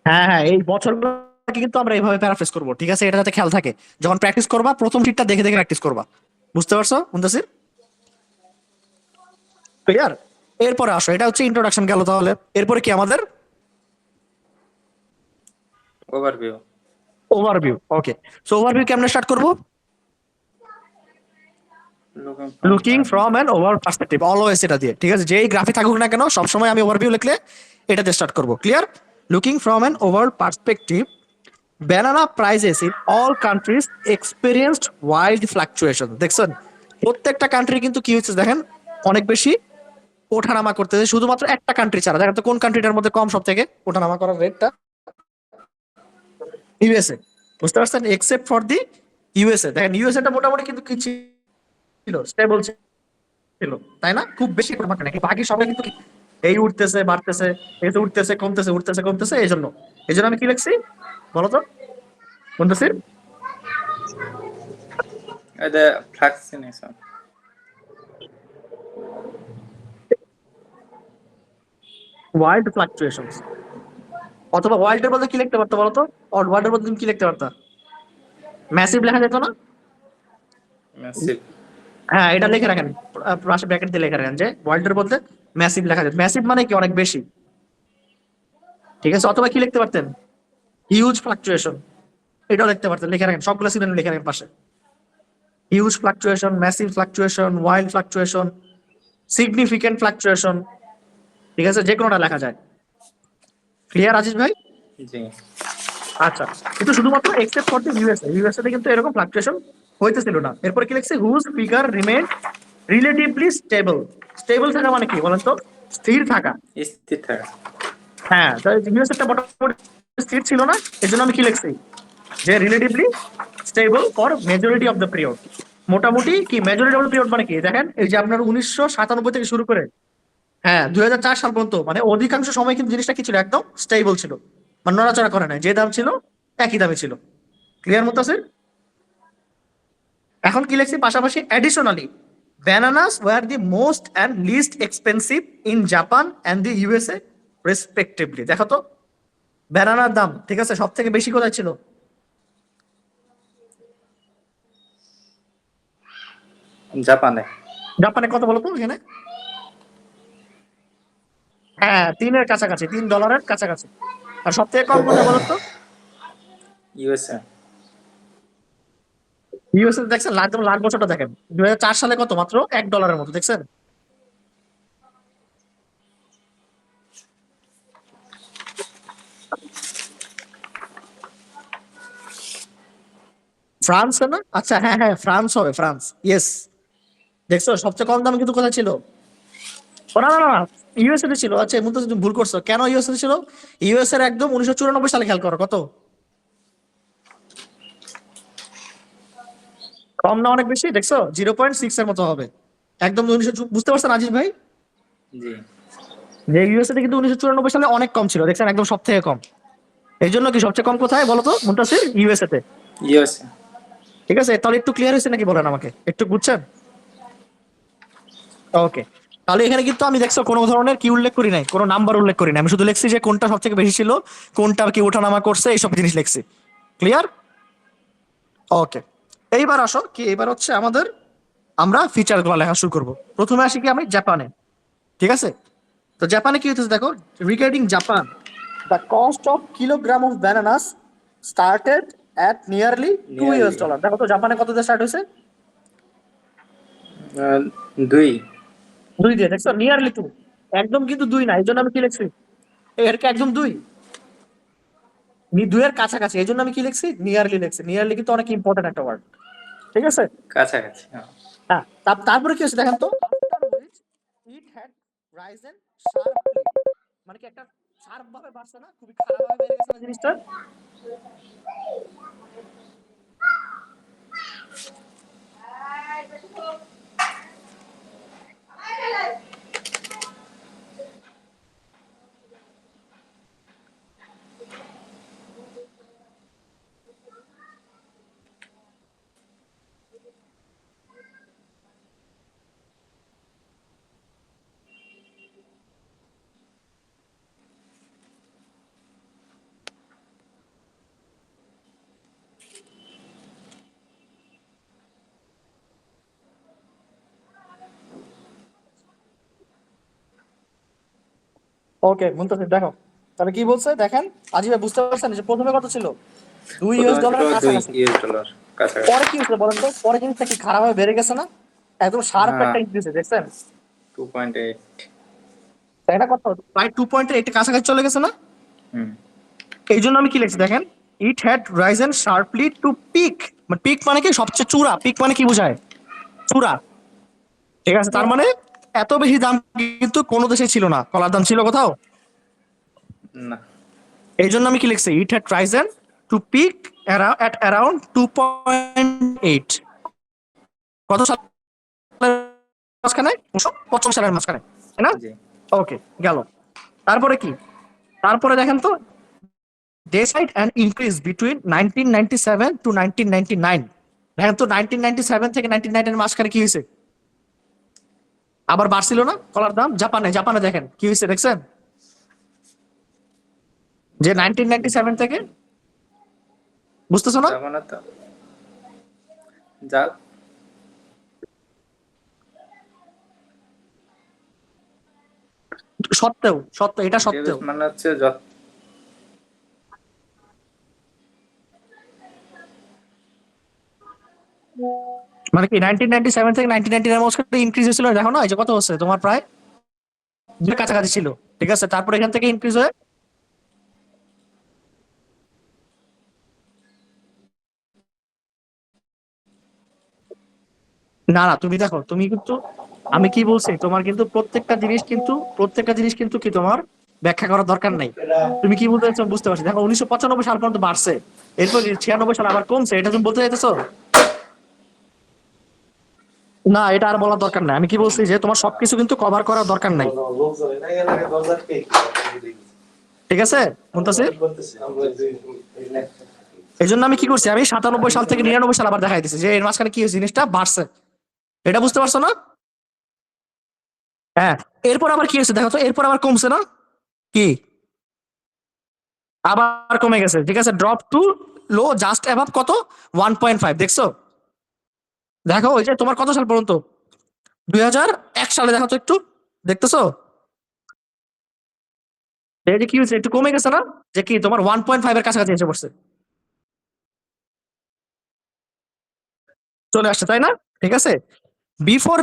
হ্যাঁ হ্যাঁ, এই বছরগুলোকে কিন্তু আমরা এইভাবে প্যারাফ্রেজ করবো। ঠিক আছে, এটা যাতে খেয়াল থাকে। যখন প্র্যাকটিস করবা, প্রথম শীটটা দেখে দেখে প্র্যাকটিস করবা। বুঝতে পারছো মুনতাসির? ক্লিয়ার? এরপরে আসো, এটা হচ্ছে ইন্ট্রোডাকশন গেল। তাহলে এরপরে কি আমাদের? ওভারভিউ। ওভারভিউ। ওকে, সো ওভারভিউ কেমনে স্টার্ট করবো? Looking from looking from an over perspective, always এটা দিয়ে। ঠিক আছে, যেই গ্রাফি থাকুক না কেন, সবসময় আমি ওভারভিউ লিখলে এটাতে স্টার্ট করবো। Clear? Looking from an over perspective, banana prices in all countries experienced wild fluctuation. দেখছেন প্রত্যেকটা কান্ট্রি কিন্তু কি হচ্ছে দেখেন, অনেক বেশি ওঠানামা করতেছে। শুধুমাত্র একটা কান্ট্রি ছাড়া, দেখেন তো কোন কান্ট্রিটার মধ্যে কম সব থেকে ওঠানামা করার রেটটা? ইউএসএ। বুঝতে পারছেন? Except for the USA. দেখেন ইউএসএ টা মোটামুটি কিন্তু কি ছিল, স্টেবল ছিল, তাই না? খুব বেশি ওঠানামা নাকি, বাকি সবাই কিন্তু এই উঠতেছে বাড়তেছে, এই তো উঠতেছে কমতেছে, উঠতেছে কমতেছে। এই জন্য আমি কি লিখছি বলতো বন্ধু? এটা ফ্লাকসিনেশন। ওয়াইল্ড ফ্লাকচুয়েশনস। অথবা ওয়াইল্ডের বলতে কি লিখতে পারতো বলতো? ওয়াইল্ডের বলতে তুমি কি লিখতে পারতা? ম্যাসিভ লেখা যেত না? massive, হ্যাঁ, এটা লিখে রাখেন, পাশে ব্র্যাকেট দিয়ে লিখে রাখেন যে ওয়াইল্ডের বলতে ম্যাসিভ লেখা যেত। ম্যাসিভ মানে কি? অনেক বেশি। ঠিক আছে, অথবা কি লিখতে পারতেন? হিউজ ফ্লাকচুয়েশন, এটাও লিখতে পারতেন, লিখে রাখেন, সবগুলো সিনোনিম লিখে রাখেন পাশে। Huge fluctuation, massive fluctuation, wild fluctuation, significant fluctuation. ঠিক আছে, যে কোনোটা লেখা যায়। ক্লিয়ার আজিজ ভাই? জি, আচ্ছা, কিন্তু শুধুমাত্র except for the USA, USA তে কিন্তু এরকম ফ্লাকচুয়েশন হইতেছিল না। এরপরে কি লিখছে? Whose figure remain relatively stable. Stable থাকা মানে কি বলেন তো? স্থির থাকা। স্থির থাকা, হ্যাঁ, ইউএসএ টা মোটামুটি স্থির ছিল না, এর জন্য আমি কি লিখছি? যে relatively stable for majority of the period. মোটামুটি কি মেজরিটি অফ দ্য পিরিয়ড মানে কি দেখেন, এই যে আপনার 1997 থেকে শুরু করে হ্যাঁ 2004 সাল পর্যন্ত, মানে অধিকাংশ সময় কিন্তু জিনিসটা কি ছিল? একদম স্টেবল ছিল, মানে নড়াচড়া করে নাই, যে দাম ছিল একই দামে ছিল। ক্লিয়ার মতো আছে? এখন কি লিখছি পাশাপাশি? Additionally bananas were the most and least expensive in Japan and the USA respectively. দেখো তো, ব্যানানার দাম ঠিক আছে সব থেকে বেশি কোথায় ছিল? জাপানে, জাপানে কত বলো তো এখানে? হ্যাঁ, 3-এর কাছাকাছি, $3 কাছাকাছি। আর সব থেকে কম কোথায় বলো তো? ইউএসএ, ইউএসএ দেখছেন? লাখ বছরটা দেখেন, 2004 সালে কত? মাত্র $1 মতো, দেখছেন? ফ্রান্স না? আচ্ছা, হ্যাঁ হ্যাঁ, ফ্রান্স হবে, ফ্রান্স, ইয়েস। দেখছো সবচেয়ে কম দাম কিন্তু কোথায় ছিল? ও না না না, ইউএসএ তে ছিল। আচ্ছা, এমন তো তুমি ভুল করছো। কেন ইউএসএ তে ছিল? ইউএসএ এর একদম 1994 সালে, খেয়াল করো কত কম না অনেক বেশি? দেখছো 0.6 এর মতো হবে একদম 1900। বুঝতে পারছেন আজিজ ভাই? জি, যে ইউএসএ তে কিন্তু 1994 সালে অনেক কম ছিল, দেখছেন? একদম সব থেকে কম। এই জন্য কি সবচেয়ে কম কোথায় বলো তো মুনতাসির? ইউএসএ তে। ইউএসএ, ঠিক আছে, তাহলে একটু ক্লিয়ার হয়েছে নাকি বলেন আমাকে, একটু বুঝছেন? ওকে, তাহলে এখানে কিন্তু আমি দেখছো কোনো ধরনের কি উল্লেখ করি নাই, কোনো নাম্বার উল্লেখ করি নাই, আমি শুধু লিখছি যে কোনটা সব থেকে বেশি ছিল, কোনটা কি ওঠানামা করছে, এইসব জিনিস লিখছি। ক্লিয়ার? ওকে, এইবার আসো কি, এবার হচ্ছে আমাদের আমরা ফিচার গুলো লেখা শুরু করবো। প্রথমে আসি কি আমি জাপানে। ঠিক আছে, তো জাপানে কি হইতেছে দেখো, regarding Japan, the cost of kilogram of bananas started at nearly $2। দেখো তো জাপানে কত দিয়ে স্টার্ট হয়েছে? 2, 2 দিয়ে। দেখছো নিয়ারলি 2, একদম কিন্তু 2 না, এই জন্য আমি কি লিখছি? এর কি একদম 2? 2 এর কাছাকাছি, এই জন্য আমি কি লিখছি? নিয়ারলি লিখছি। নিয়ারলি কিন্তু অনেক ইম্পর্টেন্ট একটা ওয়ার্ড। ঠিক আছে, কাছাকাছি, হ্যাঁ। হ্যাঁ। তারপরে কি হচ্ছে দেখেন তো, ইট হ্যাড রাইজেন শার্পলি, মানে কি একটা শার্প ভাবে বাড়ছে না, খুবই খারাপ ভাবে বেড়ে গেছে না জিনিসটা? ওকে মুনতাসির দেখো, তাহলে কি বলছে দেখেন, আজিবে বুঝতে পারছেন যে প্রথমে কত ছিল? প্রথমে ছিল $2 2 কাছাকাছি। ইউএস ডলার কাছাকাছি, পরে কি হচ্ছে বলেন তো? পরে জিনিসটা কি খারাপ ভাবে বেড়ে গেছে না? একদম শার্প হ্যাঁ, একটা ইনক্রিজ, দেখছেন? 2.8, তাই না? কত প্রায় 2.8 কাছাকাছি চলে গেছে না? হুম, এই জন্য আমি কি লিখছি দেখেন, it had risen sharply to peak. মানে পিক মানে কি? সবচেয়ে চূড়া। পিক মানে কি বোঝায়? চূড়া। ঠিক আছে, তার মানে এত বেশি দাম কিন্তু কোনো দেশে ছিল না। কলার দাম ছিল কোথাও? না, এই জন্য আমি কি লিখছি? It had risen to peak at around 2.8। কত সালের মাঝখানে? 1955 সালের মাঝখানে, তাই না? জি, ওকে, গেল। তারপরে কি? তারপরে দেখেন তো, ডেসাইড অ্যান্ড ইনক্রিজ বিটুইন 1997 টু 1999। দেখেন তো 1997 থেকে 1999 এর মাঝখানে কি হয়েছে? আবার বাড়ছিল না কলার দাম? জাপানে দেখেন কি হয়েছে, দেখছেন? যে 1997 থেকে, বুঝতেছো না? যাবো না তো। যা এটা সত্ত্বেও মানে হচ্ছে মানে কি 1997 থেকে 1999 মাঝখানে ইনক্রিজ হয়েছিল, দেখো না এই যে কত হচ্ছে তোমার, প্রায় দুই কাছাকাছি ছিল। ঠিক আছে, তারপর এখান থেকে ইনক্রিজ হয়ে, না না তুমি দেখো, তুমি কিন্তু, আমি কি বলছি, তোমার কিন্তু প্রত্যেকটা জিনিস কিন্তু কি তোমার ব্যাখ্যা করার দরকার নাই। তুমি কি বলতে চাইছো আমি বুঝতে পারছি। দেখো 1995 সাল পর্যন্ত বাড়ছে, এরপর 96 সাল আবার কমছে, এটা তুমি বলতে চাইতেছো? না, এটা আর বলার দরকার নাই। আমি কি বলছি যে তোমার সবকিছু কিন্তু কভার করার দরকার নাই। ঠিক আছে মুনতাসির, এই জন্য আমি কি করছি, আমি 97 সাল থেকে 99 সাল আবার দেখাই দিচ্ছি যে এর মাঝখানে কি হয়েছে, জিনিসটা বাড়ছে। এটা বুঝতে পারছো না? হ্যাঁ। এরপর আবার কি হয়েছে দেখো তো, এরপর আবার কমছে না কি, আবার কমে গেছে। ঠিক আছে, ড্রপ টু লো জাস্ট অ্যাভাব কত, 1.5, দেখছো? দেখো ওই যে তোমার কত সাল পর্যন্ত, 2001 সালে, দেখো তো একটু, দেখতেছো? এই যে কি হয়েছে, একটু কমে গেছে না, যে কি তোমার 1.5 এর কাছাকাছি এসে পড়ছে, চলে আসছে, তাই না? ঠিক আছে, before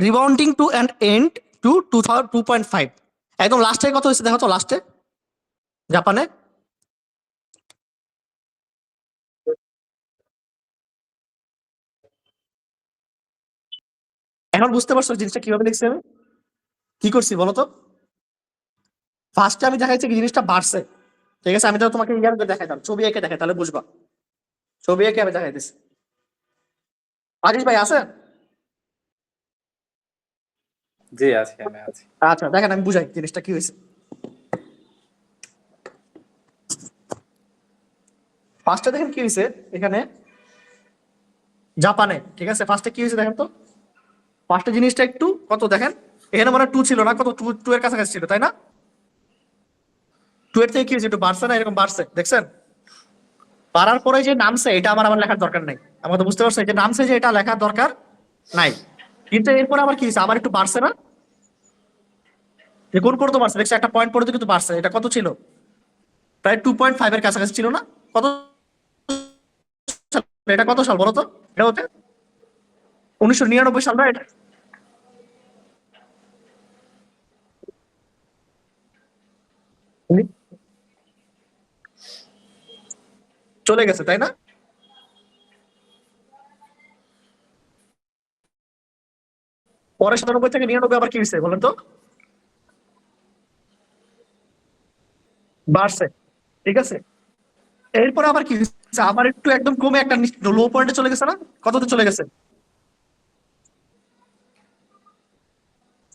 rebounding to and end to 2.5, একদম লাস্টে কত হয়েছে দেখো তো, লাস্টে জাপানে। এখন বুঝতে পারছো জিনিসটা কিভাবে লিখছি আমি, কি করছি বলো তো? ফার্স্টে আমি দেখাইছি কি জিনিসটা বাড়ছে। ঠিক আছে, আমি তো তোমাকে ইয়ার দেখাইতাম, ছবি এঁকে দেখাই, তাহলে বুঝবা। ছবি এঁকে আমি দেখাই দিচ্ছি। আজিজ ভাই আছেন? জি আছি, আমি আছি। আচ্ছা দেখেন, আমি বুঝাই জিনিসটা কি হয়েছে। ফার্স্টে দেখেন কি হয়েছে এখানে জাপানে। ঠিক আছে, ফার্স্টে কি হয়েছে দেখেন তো, ফার্স্টে জিনিসটা একটু কত দেখেন, এখানে মানে 2 ছিল না, কত 2 এর কাছাকাছি ছিল, তাই না? 2 এর থেকে কি হয়েছে, একটু বাড়ছে না, এরকম বাড়ছে, দেখছেন? পারার পরে যে নামছে, এটা আমার আবার লেখার দরকার নাই। আমরা তো বুঝতে পারছি যে নামছে, যে এটা লেখার দরকার নাই। কিন্তু এরপর আবার কি হয়েছে, আবার একটু বাড়ছে না, যে কোন করতে পারছে, দেখছে একটা পয়েন্ট পর্যন্ত কিন্তু বাড়ছে। এটা কত ছিল, প্রায় 2.5 এর কাছাকাছি ছিল না? কত সাল? এটা কত সাল বলো তো? এটা হচ্ছে 1999 সাল না এটা? চলে গেছে, তাই না? পরে 97 থেকে 99 আবার কি হয়েছে বলেন তো? বাড়ছে। ঠিক আছে, এরপর আবার কি হয়েছে, আবার একটু একদম কমে একটা লো পয়েন্টে চলে গেছে না? কততে চলে গেছে,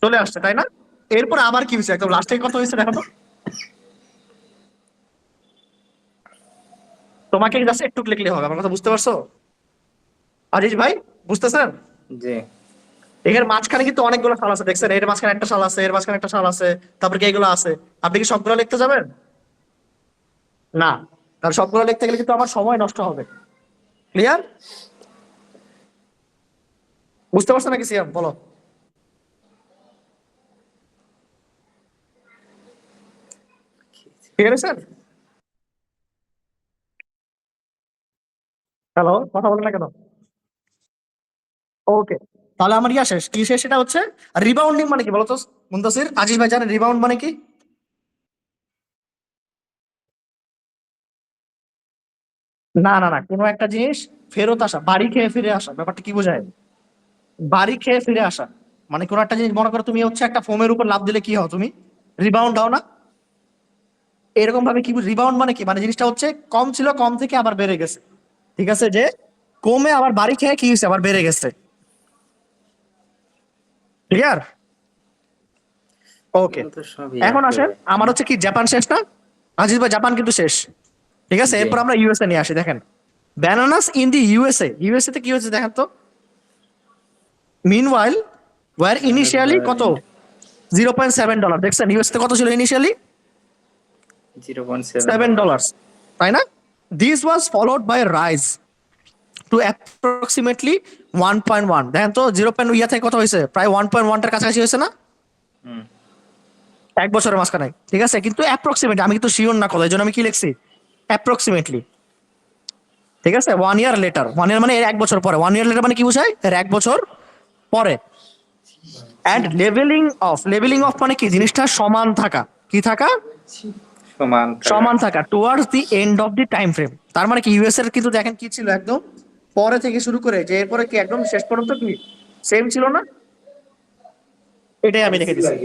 চলে আসছে, তাই না? এরপর আবার কি হয়েছে, একদম লাস্টে কত হয়েছে দেখো তো। তোমাকে জাস্ট একটু লিখলে হবে, আমার কথা বুঝতে পারছো আজিজ ভাই? বুঝতেছেন? জি এর মাঝখানে কিন্তু অনেকগুলো সাল আছে, দেখছেন? এর মাঝখানে একটা সাল আছে, এর মাঝখানে একটা সাল আছে, তারপর কি এগুলো আছে। আপনি কি সবগুলো লিখতে যাবেন? না, কারণ সবগুলো লিখতে গেলে কিন্তু আমার সময় নষ্ট হবে। ক্লিয়ার? বুঝতে পারছো নাকি সিয়াম, বলো। Clear sir? হ্যালো, কথা বলে না কেন? ওকে, তাহলে আমার ইয়া শেষ, কি শেষ, সেটা হচ্ছে রিবাউন্ডিং মানে কি বলতো মুনতাসির, আজিজ ভাই জানেন রিবাউন্ড মানে কি? না না না, কোনো একটা জিনিস ফেরত আসা, বাড়ি খেয়ে ফিরে আসা, ব্যাপারটা কি বোঝায়? বাড়ি খেয়ে ফিরে আসা মানে কোন একটা জিনিস, মনে করো তুমি হচ্ছে একটা ফোমের উপর লাফ দিলে কি হও তুমি, রিবাউন্ড হও না? এরকম ভাবে কি রিবাউন্ড মানে কি, মানে জিনিসটা হচ্ছে কম ছিল, কম থেকে আবার বেড়ে গেছে। ঠিক আছে, যে কমে আবার বাড়ি খেয়ে কি হয়েছে, আবার বেড়ে গেছে। ক্লিয়ার? ওকে, এগুলো তো সবই এখন একই। আসেন, আমার হচ্ছে কি জাপান শেষ না? আজিজ ভাই জাপান কিন্তু শেষ। ঠিক আছে, জি এরপর আমরা ইউএসএ নিয়ে আসি। দেখেন, bananas in the USA, USA তে কি হচ্ছে দেখেন তো। মিনওয়াইল ওয়ার ইনিশিয়ালি কত, $0.7, দেখছেন? ইউএসএ তে কত ছিল ইনিশিয়ালি? $0.7 $7, তাই না? This was followed by a rise to approximately 1.1. দেখেন তো 0. ইয়া থেকে কত হয়েছে? প্রায় 1.1 টার কাছাকাছি হয়েছে না? হুম, এক বছরের মাঝখানে, ঠিক আছে? কিন্তু অ্যাপ্রক্সিমেট, আমি কিন্তু শিওর না কথা, এই জন্য আমি কি লিখছি অ্যাপ্রক্সিমেটলি, ঠিক আছে? 1 year লেটার, 1 year মানে এর এক বছর পরে, 1 year লেটার মানে কি বোঝায়? এর এক বছর পরে। অ্যান্ড লেভেলিং অফ মানে কি? জিনিসটা সমান থাকা, কি থাকা? সমান টাকা। সমান থাকা towards the end of the time frame. তার মানে কি ইউএস এর কিন্তু দেখেন কি ছিল, একদম পরে থেকে শুরু করে যে এরপরে কি একদম শেষ পর্যন্ত কি সেম ছিল না? এটাই আমি লিখে দিচ্ছি,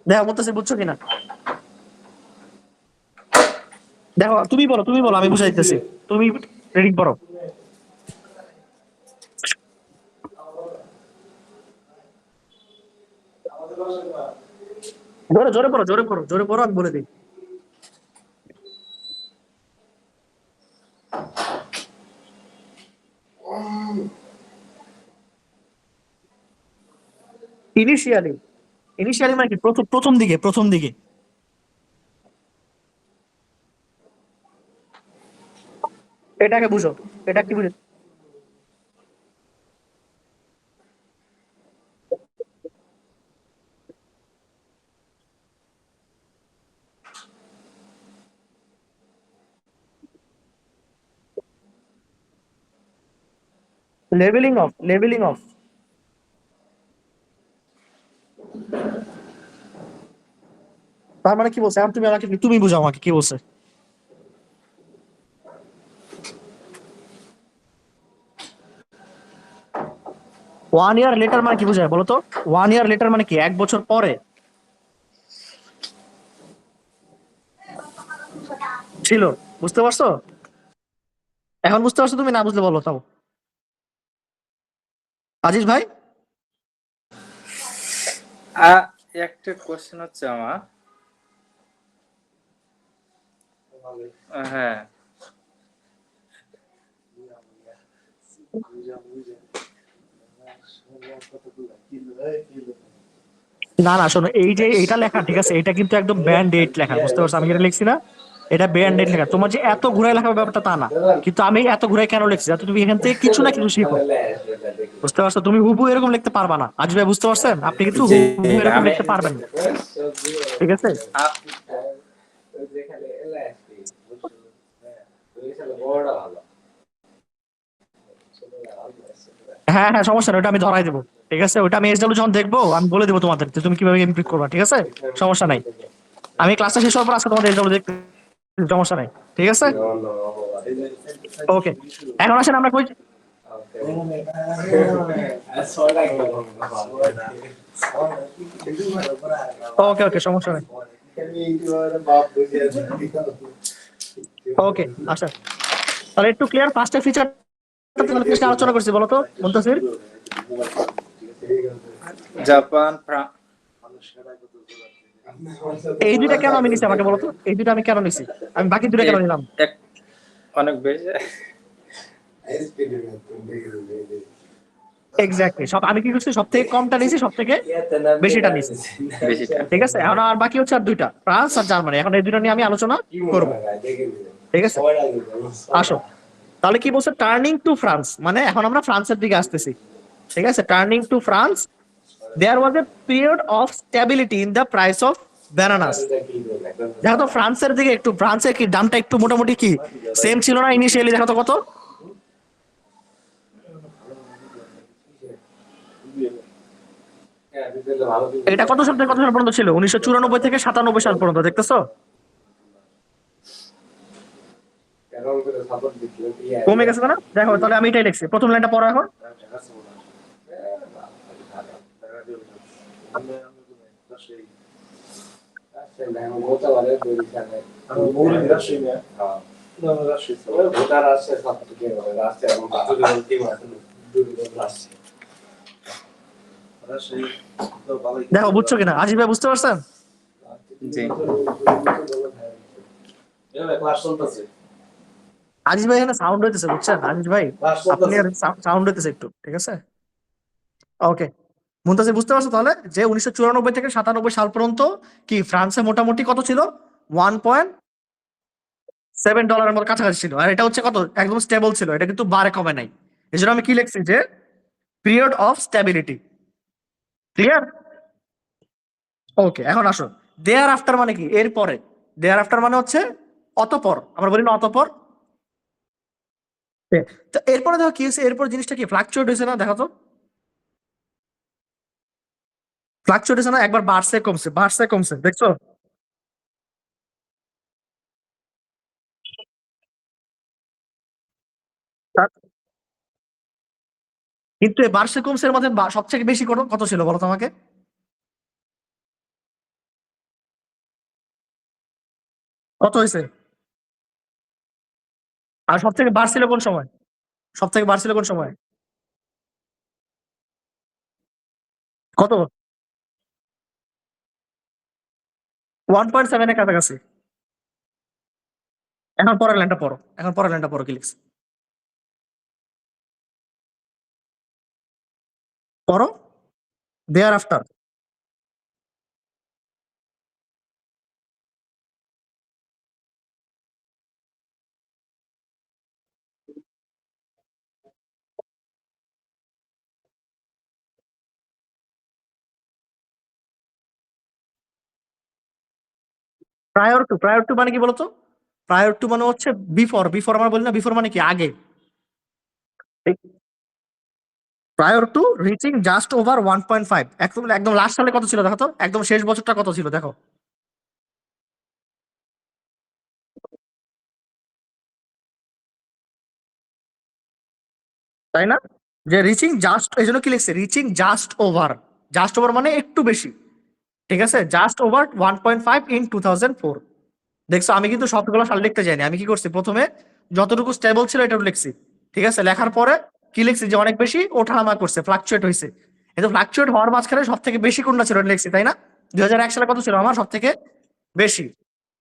দেখো বলতেছি বুঝছো কিনা? দেখো তুমি বলো আমি বুঝাই দিতেছি, তুমি রিডিং করো। জোরে পড়ো আমি বলে দিই। ইনিশিয়ালি, ইনিশিয়ালি মানে কি? প্রথম দিকে। এটাকে বুঝো, এটা কি বুঝো? লেভেলিং অফ তার মানে কি বলছে? এখন তুমি বুঝাও আমাকে কি বলছে। 1 year লেটার মানে কি বোঝায় বলো তো? 1 year লেটার মানে কি? এক বছর পরে ছিল, বুঝতে পারছো? এখন বুঝতে পারছো? তুমি না বুঝলে বলো তাও। আজিজ ভাই, আ একটা কোশ্চেন হচ্ছে আমার, হ্যাঁ, না শোনো, এই যে এটা লেখা, ঠিক আছে, এটা কিন্তু একদম ব্যান্ড এইড লেখা, বুঝতে পারছো? আমি যেটা লিখছি না, এটা ব্যান্ড এইড লেখা। তোমার যে এত ঘুরাই লেখার ব্যাপারটা তা না, কিন্তু আমি এত ঘুরাই কেন লিখছি? যাতে তুমি এখান থেকে কিছু না কিছু শিখো, বুঝতে পারছো? তুমি হুবহু এরকম লিখতে পারবা না। আজ ভাই বুঝতে পারছেন? আপনি কিন্তু জি, হুবহু এরকম আমি লিখতে পারবেন না, ঠিক আছে? আ হ্যাঁ হ্যাঁ, সমস্যা নেই, ওটা আমি ধরাই দেবো, ঠিক আছে? ওটা আমি এসডব্লিউ যখন দেখবো আমি বলে দেবো তোমাদের যে তুমি কিভাবে ইমপ্রুভ করবা, ঠিক আছে? সমস্যা নাই, আমি ক্লাসটা শেষ হওয়ার পর আজকে তোমাদের এসডব্লিউ দেখতে, সমস্যা নাই, ঠিক আছে? ওকে, এখন আসেন আমরা কই। ওকে ওকে, সমস্যা নাই, ওকে আচ্ছা। তাহলে একটু ক্লিয়ার, ফার্স্টের ফিচার আলোচনা করছি, বলো তো মুনতাসির। জাপান, এই দুইটা কেন আমি নিছি আমাকে বলো তো? এই দুইটা আমি কেন নিছি? আমি বাকি দুইটা কেন নিলাম? এক অনেক বেশি। এক্স্যাক্টলি, সব আমি কি করছি? সব থেকে কমটা নিছি, সব থেকে বেশিটা নিছি, বেশিটা। ঠিক আছে? এখন আর বাকি হচ্ছে আর দুইটা, ফ্রান্স আর জার্মানি। এখন এই দুইটা নিয়ে আমি আলোচনা করব, ঠিক আছে? আসো, তাহলে কি বলছে? টার্নিং টু ফ্রান্স মানে এখন আমরা ফ্রান্সের দিকে আসতেছি, ঠিক আছে? Turning to France, there was a period of stability in the price of bananas. দেখো তো ফ্রান্সের দিকে একটু, ফ্রান্সের কি দামটা একটু মোটামুটি কি সেম ছিল না ইনিশিয়ালি? দেখো তো কত, এটা কত সাল থেকে কত সাল পর্যন্ত ছিল? 1994 থেকে 97 সাল পর্যন্ত, দেখতেছো? কমে গেছে না? দেখো তাহলে আমি এটাই লিখছি, প্রথম লাইনটা পড়ো এখন। দেখো বুঝছো কিনা? আজিজ ভাই বুঝতে পারছেন? জি, আজিজ ভাই এখানে সাউন্ড হইতেছে, বুঝছেন? আজিজ ভাই আপনি আর সাউন্ড হইতেছে একটু, ঠিক আছে? ওকে, মুনতাসির বুঝতে পারছো তাহলে যে 1994 থেকে 97 সাল পর্যন্ত কি ফ্রান্সে মোটামুটি কত ছিল, $1.7 মতো কাছাকাছি ছিল, আর এটা হচ্ছে কত একদম স্টেবল ছিল, এটা কিন্তু বারে কমে নাই। এই জন্য আমি কি লিখছি যে পিরিয়ড অফ স্টেবিলিটি। ক্লিয়ার? ওকে, এখন আসো দেয়ার আফটার মানে কি, এরপরে। দেয়ার আফটার মানে হচ্ছে অতপর, আমরা বলি না অতপর। তো এরপরে দেখো কি হয়েছে, এরপর জিনিসটা কি ফ্লাকচুয়েট হয়েছে না, দেখো তো ফ্লাকচুয়েট হয়েছে না, একবার বাড়ছে কমছে বাড়ছে কমছে, দেখছো? তা- কিন্তু এই বার্ষিক কমসের মধ্যে সবথেকে বেশি কত কত ছিল বলো তো আমাকে? কত হয়েছে? আর সব থেকে বাড়ছিল কোন সময়? সব থেকে বাড়ছিল কোন সময়? কত? 1.7 এর কাছাকাছি। এখন পরের লাইনটা পড়ো, এখন পরের লাইনটা পড়ো, কি লিখছে পড়ো। দেয়ার আফটার। প্রায়র টু মানে কি বলতো? প্রায়র টু মানে হচ্ছে বিফোর, বিফোর আমরা বলি না, বিফোর মানে কি আগে। Prior to reaching just over 1.5, একদম একদম লাস্ট সালে কত ছিল দেখো তো, একদম শেষ বছরটা কত ছিল দেখো, তাই না? যে রিচিং জাস্ট, এই জন্য কি লিখছে reaching just over. Just over মানে একটু বেশি, ঠিক আছে, জাস্ট ওভার 1.5 ইন 2004। দেখছো আমি কিন্তু সবগুলো সাল লিখতে যাইনি, আমি কি করছি প্রথমে যতটুকু স্টেবল ছিল এটা লিখছি, ঠিক আছে, লেখার পরে কি লিখছি যে অনেক বেশি ওঠানামা করছে, ফ্লাকচুয়েট হয়েছে। কিন্তু ফ্লাকচুয়েট হওয়ার মাঝখানে সব থেকে বেশি কোনটা ছিল এটা লিখছি, তাই না? 2001 সালে কত ছিল আমার সব থেকে বেশি,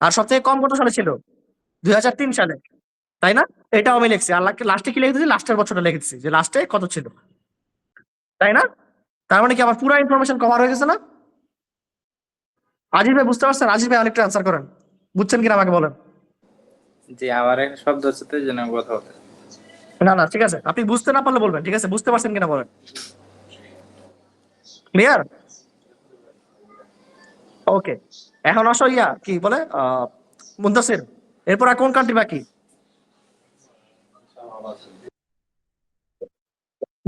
আর সব থেকে কম কত সালে ছিল 2003 সালে, তাই না? এটাও আমি লিখছি, আর লাস্টে কি লিখেছি, লাস্টের বছরটা লিখেছি যে লাস্টে কত ছিল, তাই না? তার মানে কি আমার পুরো ইনফরমেশন কভার হয়ে গেছে না? আজিজ ভাই বুঝতে পারছেন? আজিজ ভাই অনেকটা অ্যান্সার করেন, বুঝছেন কিনা আমাকে বলেন। জি, আমার একটা শব্দ হচ্ছে তো এই জন্য আমি কথা বলতে। না না ঠিক আছে, আপনি বুঝতে না পারলে বলবেন, ঠিক আছে, বুঝতে পারছেন কিনা বলেন। ক্লিয়ার? ওকে, এখন আসো ইয়া কি বলে মুন্তাসির, এরপর আর কোন কান্ট্রি বাকি?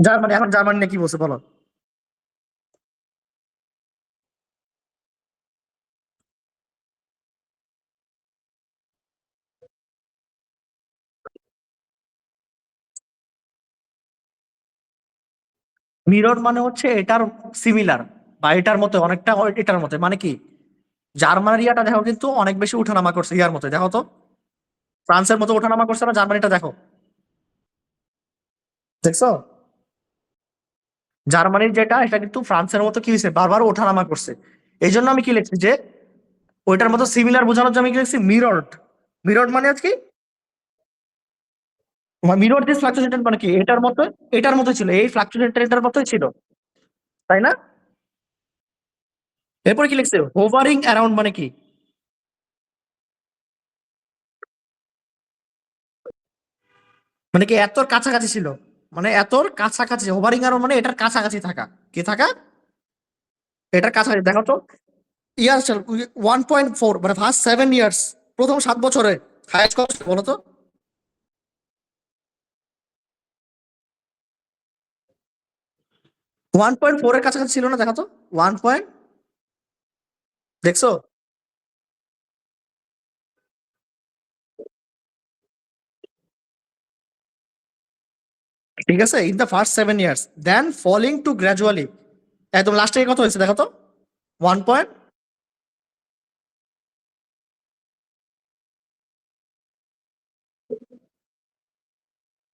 জার্মানি। এখন জার্মানি নিয়ে কি বলছে বলো। মিরর মানে হচ্ছে এটার সিমিলার, বা এটার মতো অনেকটা, এটার মতো মানে কি, জার্মানির ইয়াটা দেখো কিন্তু অনেক বেশি উঠানামা করছে ইয়ার মতো, দেখো তো ফ্রান্সের মতো ওঠানামা করছে না, জার্মানিটা দেখো, দেখছো? জার্মানির যেটা এটা কিন্তু ফ্রান্সের মতো কি হয়েছে, বারবার ওঠানামা করছে। এই জন্য আমি কি লিখছি যে ওইটার মতো সিমিলার বোঝানোর জন্য আমি কি লিখছি মিররড। মিররড মানে হচ্ছে কি, মিরর দিস ফ্লাকচুয়েশন মানে কি, এটার মতো, এটার মতো ছিল, এই ফ্লাকচুয়েশন এটার মতোই ছিল, তাই না? এরপর কি লিখছে হোভারিং অ্যারাউন্ড মানে কি, মানে কি এতর কাছাকাছি ছিল, মানে এতর কাছাকাছি, হোভারিং অ্যারাউন্ড মানে এটার কাছাকাছি থাকা, কি থাকা, এটার কাছাকাছি, দেখো তো ইয়ার্স 1.4 মানে ফার্স্ট 7 ইয়ার্স, প্রথম 7 বছরে হাইয়েস্ট কত ছিল বলো তো? 1.4 এর কাছাকাছি ছিল না, দেখো তো 1 পয়েন্ট, দেখছো? ঠিক আছে, in the first 7 years, then falling to gradually, একদম লাস্টে কত হয়েছে দেখো তো, 1 পয়েন্ট।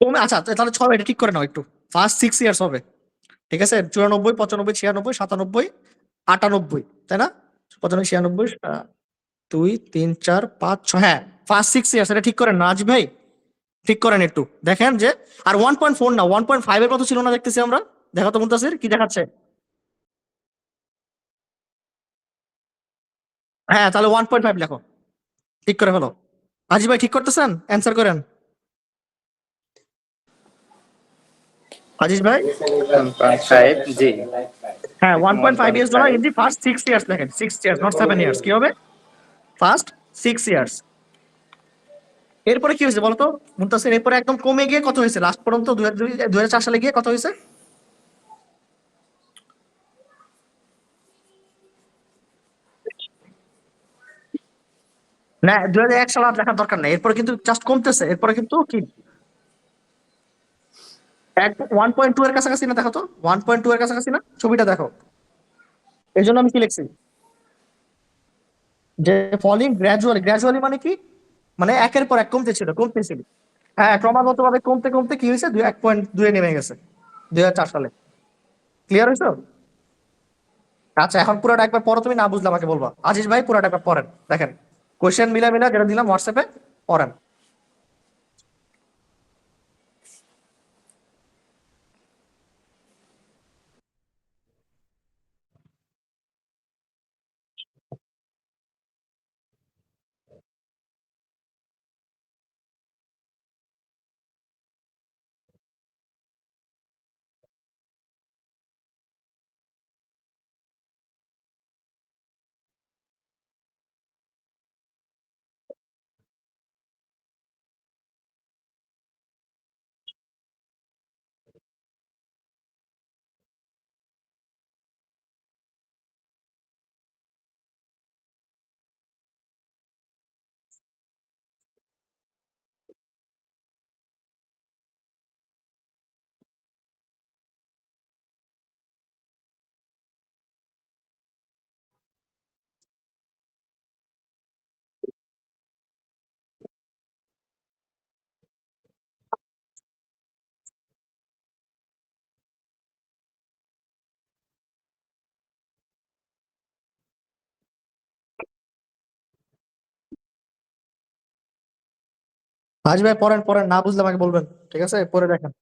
কমে, আচ্ছা তাহলে ছয়, এটা ঠিক করে নাও একটু, ফার্স্ট 6 ইয়ার্স হবে, ঠিক আছে, 94, 95, 96, 97, 98, তাই না? 95, 96, 2, 3, 4, 5, 6, হ্যাঁ, ফার্স্ট 6 ইয়ার্স, এটা ঠিক করেন না আজি ভাই, ঠিক করেন একটু দেখেন যে, আর 1.4 না 1.5 এর কত ছিল না দেখতেছি আমরা, দেখো তো মুন্তাসির কি দেখাচ্ছে, হ্যাঁ, তাহলে 1.5 লেখো। ঠিক করে ফেলো। আজি ভাই ঠিক করতেছেন? অ্যান্সার করেন। আজিজ ভাই? 1.5 জি। হ্যাঁ, 1.5 years dollar 1.5 in the first 6 years লেখেন। 6 ইয়ার্স, নট 7 ইয়ার্স। কি হবে? First 6 years. এরপরে কি হয়েছে বলতো মুনতাসির? এরপরে একদম কমে গিয়ে কত হয়েছে লাস্ট পর্যন্ত 2004 সালে গিয়ে কত হয়েছে? না, 2001 সাল আর দেখার দরকার নাই। এরপরে কিন্তু জাস্ট কমতেছে। এরপরে কিন্তু কি 1.2 এর কাছাকাছি না? দেখো তো 1.2 এর কাছাকাছি না? ছবিটা দেখো। এই জন্য আমি কি লিখছি যে ফলিং গ্র্যাজুয়ালি। গ্র্যাজুয়ালি মানে কি? মানে একের পর এক কমতেছিল কমতেছিল। হ্যাঁ, ক্রমাগত ভাবে কমতে কমতে কি হয়েছে 1.2 এ নেমে গেছে 2004 সালে। ক্লিয়ার হয়েছে? আচ্ছা, এখন পুরোটা একবার পড়ো। তুমি না বুঝলে আমাকে বলবা। আজিজ ভাই পুরোটা একবার পড়েন, দেখেন। কোয়েশ্চেন মিলা মিলা যেটা দিলাম হোয়াটসঅ্যাপে, পড়েন। আজিজ ভাই পড়েন পড়েন, না বুঝলে আমাকে বলবেন। ঠিক আছে, পড়ে দেখেন।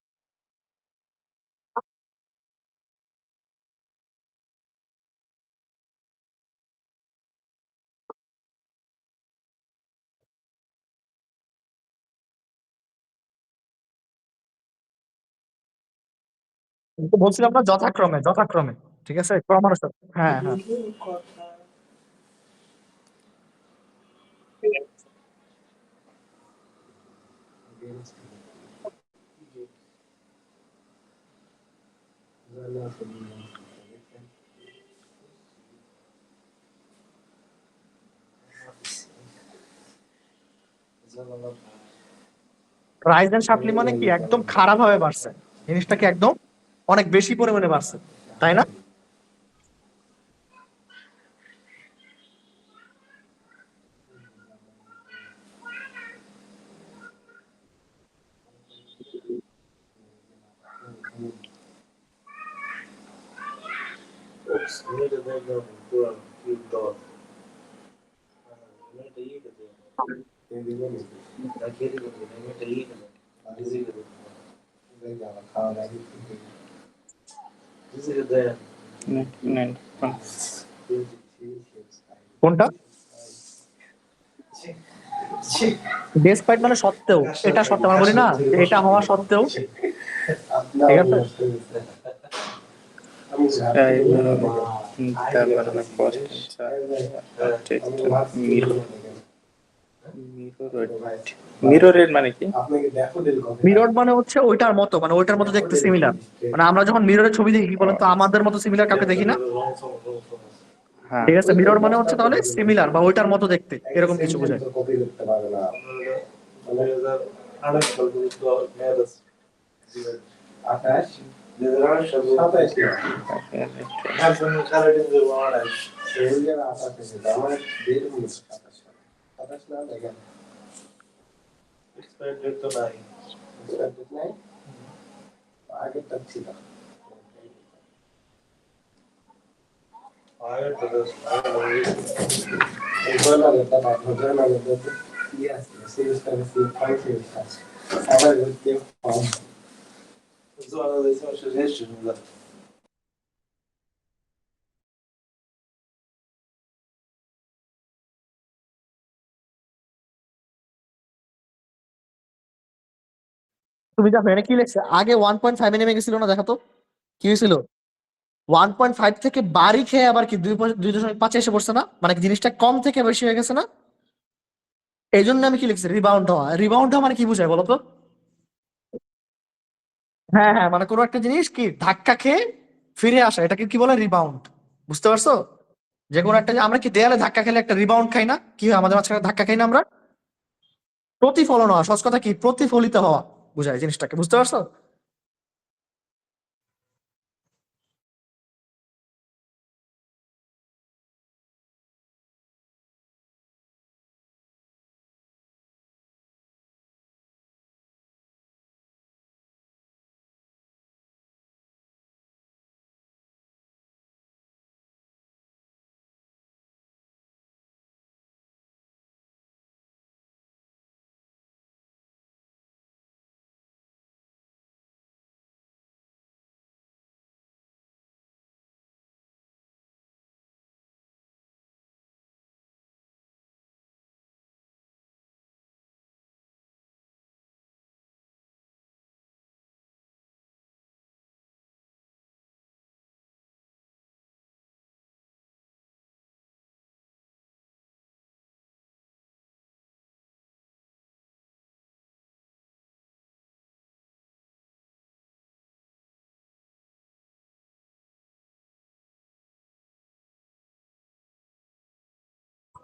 আমি তো বলছিলাম না, যথাক্রমে যথাক্রমে। ঠিক আছে, ক্রমানুসার। হ্যাঁ হ্যাঁ। রাইজ এন্ড শার্পলি মানে কি একদম খারাপ ভাবে বাড়ছে। জিনিসটা কি একদম অনেক বেশি পরিমাণে বাড়ছে, তাই না? কোনটা? ডেসপাইট মানে সত্ত্বেও। এটা সত্ত্বেও আমরা বলি না যে এটা হওয়া সত্ত্বেও। ঠিক আছে। মিররের মানে কি? মিরর মানে হচ্ছে ওইটার মতো, মানে ওইটার মতো দেখতে সিমিলার। মানে আমরা যখন মিররের ছবি দেখি কি বলেন তো, আমাদের মতো সিমিলার কাউকে দেখি না। হ্যাঁ। ঠিক আছে, মিরর মানে হচ্ছে তাহলে সিমিলার বা ওইটার মতো দেখতে, এরকম কিছু বোঝায়। তুমি দেখো এটা কি লিখছে, আগে 1.5 নেমে গেছিল না, দেখো তো কি হয়েছিল। 1.5 থেকে বাড়ি খেয়ে আবার কি 2.5 এসে পড়ছে না, মানে কি জিনিসটা কম থেকে বেশি হয়ে গেছে না। এই জন্য আমি কি লিখছি, রিবাউন্ড হওয়া। রিবাউন্ড হওয়া মানে কি বোঝায় বলো তো? হ্যাঁ হ্যাঁ, মানে কোনো একটা জিনিস কি ধাক্কা খেয়ে ফিরে আসা, এটাকে কি বলে, রিবাউন্ড। বুঝতে পারছো? যে কোনো একটা, আমরা কি দেয়ালে ধাক্কা খেলে একটা রিবাউন্ড খাই না, কি হয় আমাদের মাঝখানে ধাক্কা খাই না আমরা? প্রতিফলন হওয়া, সহজ কথা কি প্রতিফলিত হওয়া বুঝায় জিনিসটাকে। বুঝতে পারছো?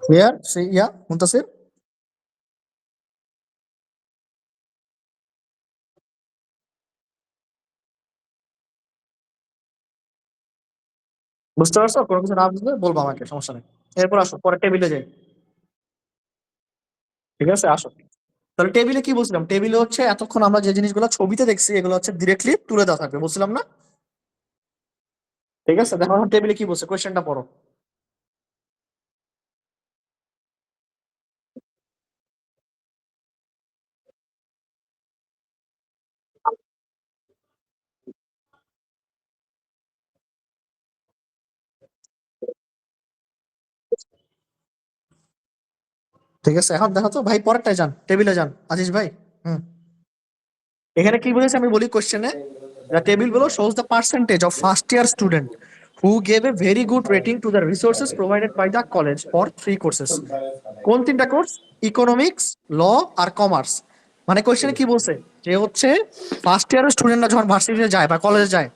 ক্লিয়ার সে ইয়া মুনতাসির? বুঝতে পারছো? কোনো কিছু না বুঝলে বলবো আমাকে, সমস্যা নেই। এরপর আসো, পরে টেবিলে যাই। ঠিক আছে, আসো। তাহলে টেবিলে কি বলছিলাম, টেবিলে হচ্ছে এতক্ষণ আমরা যে জিনিসগুলো ছবিতে দেখছি এগুলো হচ্ছে ডিরেক্টলি তুলে দেওয়া থাকবে, বলছিলাম না? ঠিক আছে, দেখো এখন টেবিলে কি বলছে, কোয়েশ্চেনটা পড়ো। ঠিক আছে, এখন দেখো তো ভাই, পরেরটায় যান, টেবিলে যান আজিজ ভাই। হুম। এখানে কি বলেছে আমি বলি কোশ্চেনে, the table below shows the percentage of first year student who gave a very good rating to the resources provided by the college for 3 courses. কোন 3টা কোর্স? ইকোনমিক্স, ল আর কমার্স। মানে কোশ্চেনে কি বলছে, যে হচ্ছে ফার্স্ট ইয়ারের স্টুডেন্টরা যখন ভার্সিটিতে যায় বা কলেজে যায়,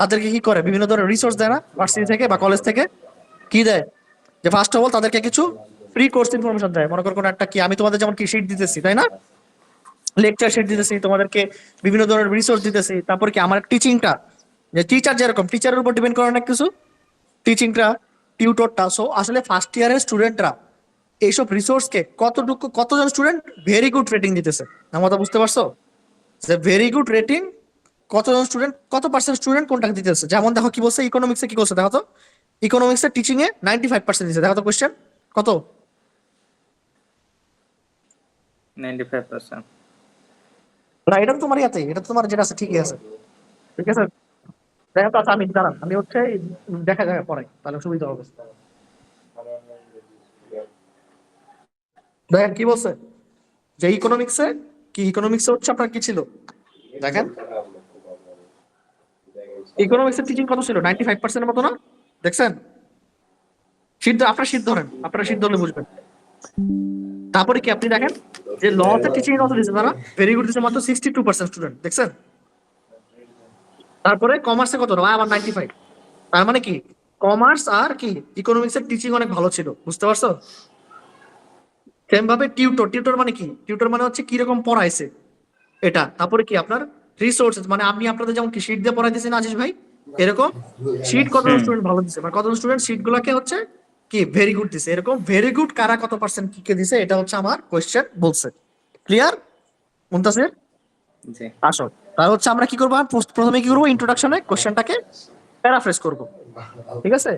তাদেরকে কি করে, বিভিন্ন ধরনের রিসোর্স দেয় না ভার্সিটি থেকে বা কলেজ থেকে? কি দেয়? যে ফার্স্ট অফ অল তাদেরকে কিছু ফ্রি কোর্স ইনফরমেশন দেয়। মনে করো কোনো একটা, কি আমি তোমাদের যেমন কি শিট দিতেছি তাই না, লেকচার শিট দিতেছি তোমাদেরকে, বিভিন্ন ধরনের রিসোর্স দিতেছি, তারপর কি আমার টিচিংটা, যে টিচার যেরকম, টিচারের উপর ডিপেন্ড করে অনেক কিছু, টিচিংটা, টিউটরটা। সো আসলে ফার্স্ট ইয়ারের স্টুডেন্টরা এইসব রিসোর্সকে কতটুকু, কতজন স্টুডেন্ট ভেরি গুড রেটিং দিতেছে, আমার কথা বুঝতে পারছো? যে ভেরি গুড রেটিং কতজন স্টুডেন্ট, কত পার্সেন্ট স্টুডেন্ট কোনটাকে দিতেছে। যেমন দেখো কি বলছে, ইকোনমিক্সে কি করছে দেখো তো, ইকোনমিক্সের টিচিং এ 95% দিচ্ছে, দেখো তো কোশ্চেন কত। 95%। না, এটা তো তোমার ইয়াতে, এটা তো তোমার যেটা আছে ঠিকই আছে। ঠিক আছে, দেখো তো, আচ্ছা আমি দাঁড়ান, আমি হচ্ছে দেখা যায় পড়াই, তাহলে সুবিধা হবে। দেখেন কি বলছে, যে ইকোনমিক্সে, কি ইকোনমিক্সে হচ্ছে আপনার কি ছিল, দেখেন ইকোনমিক্সের টিচিং কত ছিল, 95%-এর মতো না? দেখছেন? সিদ্ধ, আপনার সিদ্ধ ধরেন, আপনারা সিদ্ধ হলে বুঝবেন। তারপরে কি আপনি দেখেন, যে লতে টিচিং কত দিচ্ছে তারা, ভেরি গুড দিচ্ছে মাত্র 62% স্টুডেন্ট, দেখছেন? তারপরে কমার্সে কত, আবার 95। তার মানে কি কমার্স আর কি ইকোনমিক্সের টিচিং অনেক ভালো ছিল, বুঝতে পারছো? সেম ভাবে টিউটর, টিউটর মানে কি, টিউটর মানে হচ্ছে কিরকম পড়াইছে এটা। তারপরে কি আপনার রিসোর্সেস, মানে আমি আপনাদের যেমন কি শীট দিয়ে পড়াইতেছি না আজিজ ভাই, এরকম শীট কতজন হুম। স্টুডেন্ট ভালো দিছে, মানে কতজন স্টুডেন্ট শীট গুলাকে হচ্ছে কি ভেরি গুড দিছে, এরকম ভেরি গুড কারা কত পার্সেন্ট কি কে দিছে, এটা হচ্ছে আমার কোশ্চেন বলছে। ক্লিয়ার মুনতাসির? জি। আসো, তাহলে হচ্ছে আমরা কি করবো, প্রথমে কি করবো, ইন্ট্রোডাকশনে কোশ্চেনটাকে প্যারাফ্রেজ করব। ঠিক আছে,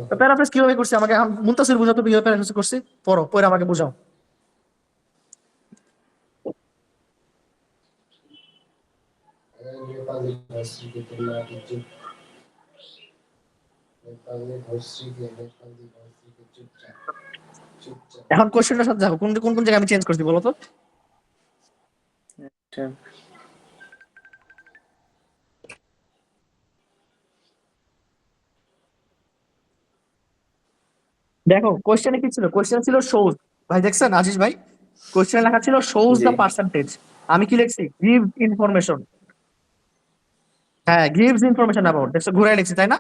তো প্যারাফ্রেজ কিভাবে করছি আমাকে মুনতাসির বুঝাতো, কিভাবে প্যারাফ্রেজ করছি, পড়ো, পরে আমাকে বুঝাও। এখন কোশ্চেনটার সাথে দেখো কোন কোন কোন জায়গায় আমি চেঞ্জ করছি বলো তো। এটা দেখো কোশ্চেনে কি ছিল, কোশ্চেনে ছিল শোজ, ভাই দেখছেন আজিজ ভাই, কোশ্চেনে লেখা ছিল শোজ জি দ্য পার্সেন্টেজ, আমি কি লিখছি গিভ ইনফরমেশন, হ্যাঁ গিভস ইনফরমেশন অ্যাবাউট, দেখছো ঘুরাই লিখছি তাই না?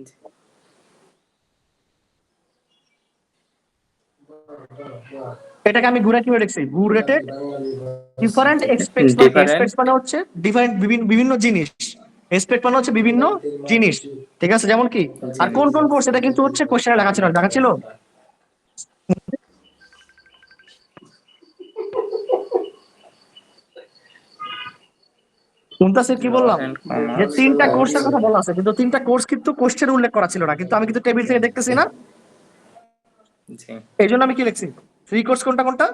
জি এটাকে আমি ঘুরে কিভাবে লিখছি, ঘুরেটেড ডিফারেন্ট এক্সপেক্টস, ডিফারেন্ট এক্সপেক্টস মানে হচ্ছে ডিফারেন্ট বিভিন্ন বিভিন্ন জিনিস, এক্সপেক্ট মানে হচ্ছে বিভিন্ন জিনিস, ঠিক আছে যেমন কি, আর কোন জিনিস কোন কোর্স এটা কিন্তু হচ্ছে কোশ্চেনে লেখা ছিল, লেখা ছিল মুনতাসির কি ল বললাম, এন্ড যে কমার্স তিনটা কোর্সের কথা বলা আছে কিন্তু তিনটা কোর্স কিন্তু কোশ্চেনে উল্লেখ করা ছিল না, কিন্তু আমি কিন্তু টেবিল থেকে দেখতেছি না, জি এই জন্য আমি কি লিখছি থ্রি কোর্স কোনটা কোনটা,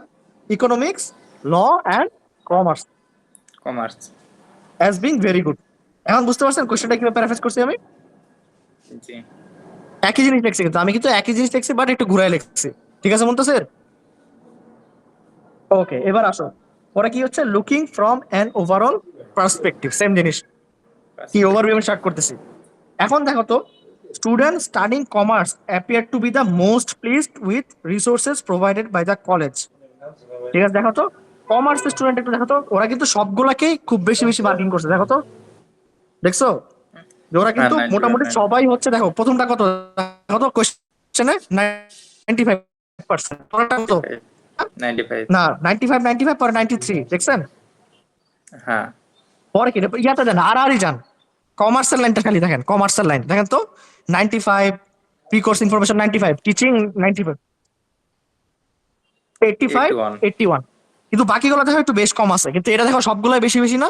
economics, law and commerce, commerce as being very good. এখন বুঝতে পারছেন কোশ্চেনটা কিভাবে প্যারাফ্রেজ করছি আমি, জি একই জিনিস লিখছি কিন্তু আমি কিন্তু একই জিনিস লিখছি বাট একটু ঘুরাই লিখছি, ঠিক আছে মুনতাসির? ওকে এবার আসো, পরে কি হচ্ছে looking from an overall perspective, same জিনিস, কি ওভারভিউ আমি স্টার্ট করতেছি। এখন দেখো তো, student studying commerce appear to be the most pleased with resources provided by the college, ঠিক আছে দেখো তো, কমার্স স্টুডেন্ট একটু দেখো তো, ওরা কিন্তু সবগুলাকেই খুব বেশি বেশি মার্কিং করছে, দেখো তো, দেখছো যে ওরা হ্যাঁ কিন্তু 95 মোটামুটি সবাই হচ্ছে, দেখো প্রথমটা কত, দেখো তো কোশ্চেনে 95%, পরেরটা কত, 95 95 না 95 পরে 93, দেখছেন? হ্যাঁ পরে কি ইয়াতে দেন আর আরই যান, কমার্সের লাইনটা খালি দেখেন, কমার্সের লাইন দেখেন তো, 95, প্রি কোর্স ইনফরমেশন 95, টিচিং 95, 85, 81 81, কিন্তু বাকিগুলো দেখো একটু বেশ কম আছে, কিন্তু এটা দেখো সবগুলাই বেশি বেশি না,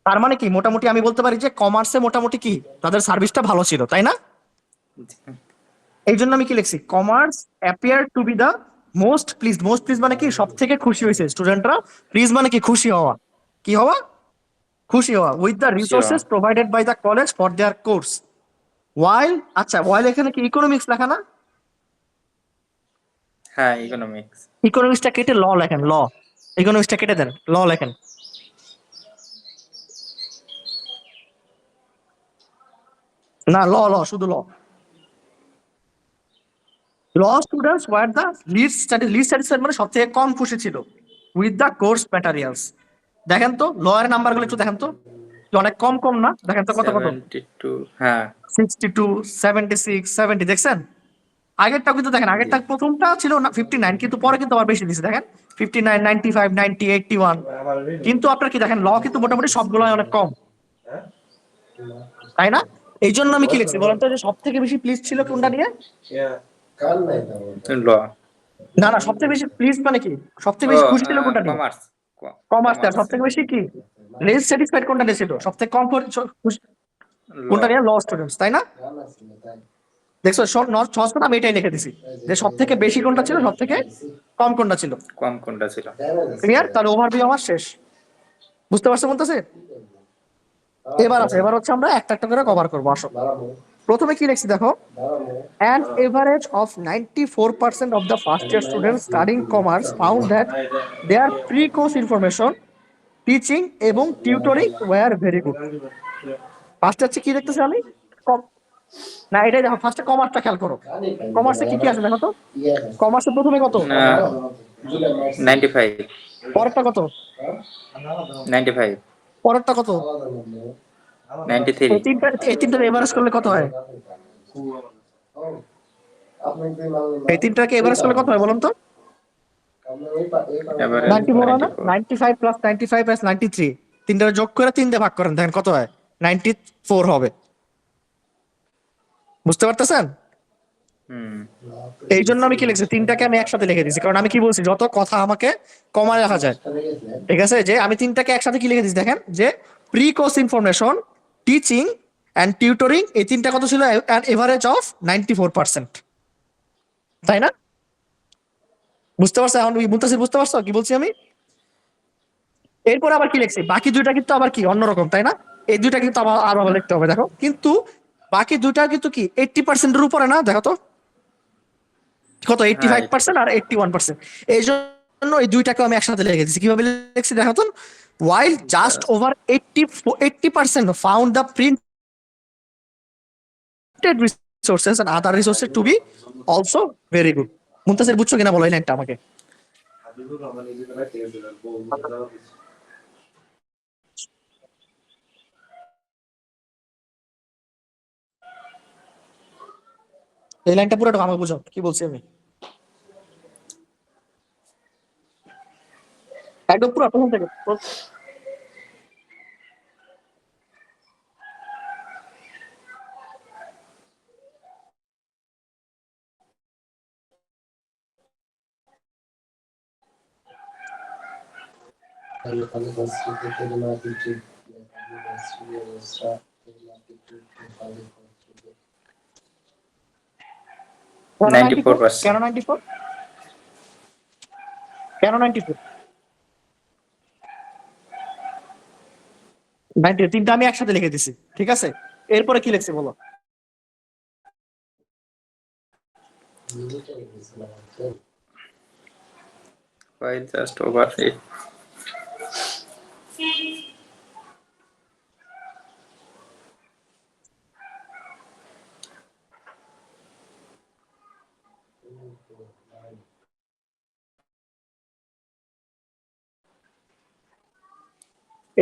তার মানে কি মোটামুটি আমি বলতে পারি যে কমার্সে মোটামুটি কি তাদের সার্ভিসটা ভালো ছিল, তাই না? জি এই জন্য আমি কি লিখছি, commerce appear to be the most please, most please মানে কি সব থেকে খুশি হয়েছে স্টুডেন্টরা, প্লিজ মানে কি খুশি হওয়া, কি হওয়া, খুশি হওয়া with the sure resources provided by the college for their course, while, আচ্ছা ওয়াইল এখানে কি ইকোনমিক্স লেখা না, হ্যাঁ ইকোনমিক্স ইকোনমিক্সটা কেটে ল লেখেন, ল, ইকোনমিক্সটা কেটে দেন, ল লেখেন, না ল, ল শুধু law, law students were the least satisfied মানে সব থেকে কম খুশি ছিল উইথ দ্য কোর্স ম্যাটেরিয়ালস, দেখেন তো ল এর নাম্বার গুলো একটু দেখেন তো, যে অনেক কম কম না, দেখেন তো কত কত, 72 হ্যাঁ 62, 76, 70, দেখছেন? আগেরটাও কিন্তু দেখেন, জি আগেরটা প্রথমটা ছিল না 59, কিন্তু পরে কিন্তু আবার বেশি দিছে দেখেন, 59, 95, 90, 81, কিন্তু আপনার কি দেখেন ল কিন্তু মোটামুটি সবগুলোই অনেক কম, তাই না? এই জন্য আমি কি লিখছি বলেন তো, যে সব থেকে বেশি প্লিজ ছিল কোনটা নিয়ে, ল না না সব থেকে বেশি প্লিজ মানে কি, সব থেকে ও বেশি খুশি ছিল কোনটা নিয়ে, কমার্স কমার্স, আর কমার্স সব থেকে বেশি কি লেস স্যাটিসফাইড কোনটা নিয়ে ছিল, সব থেকে কম ল কোনটা নিয়ে, ল স্টুডেন্টস, তাই না? দেখছো সহজ কথা আমি এটাই লিখে দিছি, যে সব থেকে বেশি কোনটা ছিল, সব থেকে কম কোনটা ছিল, কম কোনটা ছিল ক্লিয়ার? তাহলে ওভারভিউ আমার শেষ, বুঝতে পারছো বলতেছে? এবার আছে, এবার হচ্ছে আমরা একটা একটা করে কভার করবো, আসো প্রথমে কি লিখছি দেখো, an average of 94% of the first year students studying commerce found that their pre-course information, teaching এবং টিউটরিং were very good। ফার্স্টে হচ্ছে কি দেখতেছি আমি, কম, না এটাই দেখো, ফার্স্টে কমার্সটা খেয়াল করো, কমার্সে কি কি আছে দেখো তো, কমার্সে প্রথমে কত, 95 পরেরটা কত, 95 পরেরটা কত, 93 এই তিনটার এভারেজ করলে কত হয়, এই তিনটাকে এভারেজ করলে কত হয় বলুন তো, এভারেজ 94 হয় না, 94 95 প্লাস 95 প্লাস 93, তিনটার যোগ করে 3 দিয়ে ভাগ করেন, দেখেন কত হয়, 94 হবে, বুঝতে পারতেছেন? হুম এই জন্য আমি কি লিখছি, তিনটাকে আমি একসাথে লিখে দিয়েছি, কারণ আমি কি বলছি যত কথা আমাকে কমায় রাখা যায়, ঠিক আছে, যে আমি তিনটাকে একসাথে কি লিখে দিয়েছি দেখেন, যে pre course information, teaching and tutoring, এই তিনটা কত ছিল, অ্যান এভারেজ অফ 94%, তাই না? বুঝতে পারছো এখন, মুনতাসির বুঝতে পারছো কি বলছি আমি? এরপর আবার কি লিখছি, বাকি দুইটা কিন্তু আবার কি অন্যরকম, তাই না? এই দুইটা কিন্তু আবার আবার লিখতে হবে, দেখো কিন্তু বাকি দুইটা কিন্তু কি 80%-এর উপরে না, দেখো তো কত, হ্যাঁ 85% আর 81%, এই জন্য এই দুইটাকে আমি একসাথে লিখে দিচ্ছি, কিভাবে লিখছি দেখো তো, while just just over 80% found the printed resources and other resources to be also very good. Muntasir বুঝছো কিনা বলো এই লাইনটা আমাকে। এই লাইনটা পুরোটা আমাকে বুঝাও কি বলছি আমি, একদম পুরো প্রথম থেকে। কেন 94%। কেন 94? কেন 94? 90 তিনটা আমি একসাথে লিখে দিছি, ঠিক আছে। এরপরে কি লিখছি বলো? Why just over 8?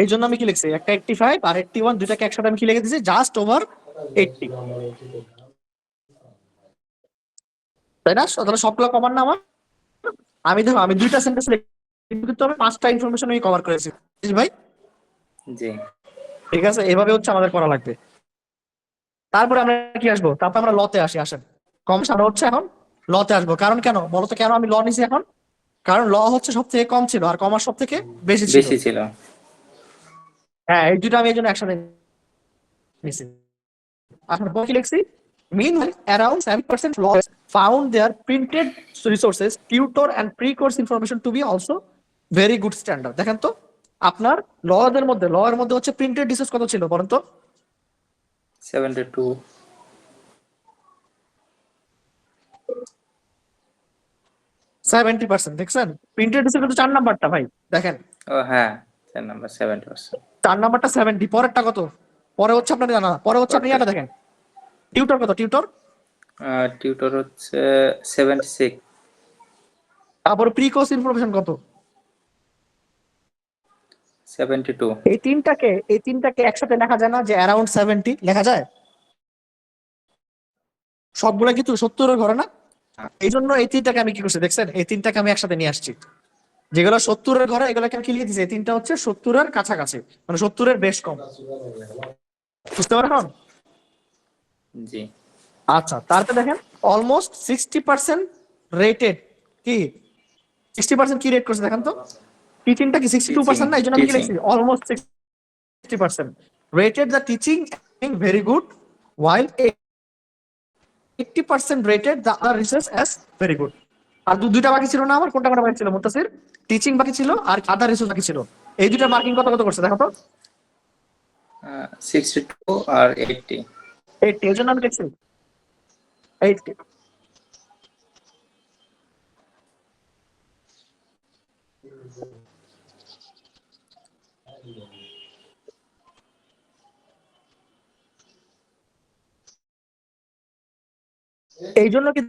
এই জন্য আমি কি লিখছি, একটা 85 আর 81 দুটাকে একসাথে আমি কি লিখে দিছি, জাস্ট ওভার 80, তাই না? তাহলে সবগুলো কভার না আমার। আমি দেখো আমি দুইটা সেন্টেন্স লিখতে হবে, 5টা ইনফরমেশন আমি কভার করেছি ভাই। জি ঠিক আছে, এভাবে হচ্ছে আমাদের করা লাগবে। তারপরে আমরা কি আসবো, তারপর আমরা লতে আসি। আসেন কম আমরা হচ্ছে এখন লতে আসবো। কারণ কেন বলতো, কেন আমি ল নিছি এখন? কারণ ল হচ্ছে সব থেকে কম ছিল আর কমার্স সব থেকে বেশি ছিল। বেশি ছিল। হ্যাঁ, এই দুটো আমি এই জন্য একসাথে নিছি। এখন কি লিখছি, meanwhile around 7% lawyers found their printed resources, tutor and pre-course information to be also very good standard. দেখেন তো আপনার লয়ারদের মধ্যে, লয়ের মধ্যে হচ্ছে প্রিন্টেড রিসোর্স কত ছিল বলেন তো? 72। 70%। দেখছেন প্রিন্টেড রিসোর্স কিন্তু 4 নাম্বারটা ভাই, দেখেন ও হ্যাঁ 4 নাম্বার 70%। 4 নাম্বারটা 70, পরেরটা কত? পরে হচ্ছে আপনার জানা, পরে হচ্ছে আপনি এটা দেখেন টিউটর কত, টিউটর টিউটর হচ্ছে 76। তারপরে প্রি কোর্স ইনফরমেশন কত? 72। এই তিনটাকে একসাথে লেখা যায় না যে অ্যারাউন্ড 70 লেখা যায়? সবগুলা কিন্তু 70-এর ঘরে না। এই জন্য এই তিনটাকে আমি কি করছি দেখছেন, এই তিনটাকে আমি একসাথে নিয়ে আসছি। যেগুলো 70-এর ঘরে এগুলোকে আমি কি লিখে দিয়েছি, এই তিনটা হচ্ছে 70-এর কাছাকাছি, মানে 70-এর বেশ কম। বুঝতে পারলাম? জি আচ্ছা, তারপরে দেখেন অলমোস্ট 60% রেটেড কি, 60% কি রেট করছে দেখেন তো। টিচিংটা কি 62% না? এই জন্য আমি কি লিখছি almost 60% rated the teaching very good, while 80% rated the other research as very good. আর দুইটা বাকি ছিল না আমার, কোনটা কোনটা বাকি ছিল মুত্তাসির? টিচিং বাকি ছিল আর আদার রিসার্চ বাকি ছিল। এই দুইটা মার্কিং কত কত করছে দেখো তো। 62 আর 80। 80, এই জন্য আমি লিখছি 80। এই জন্য কি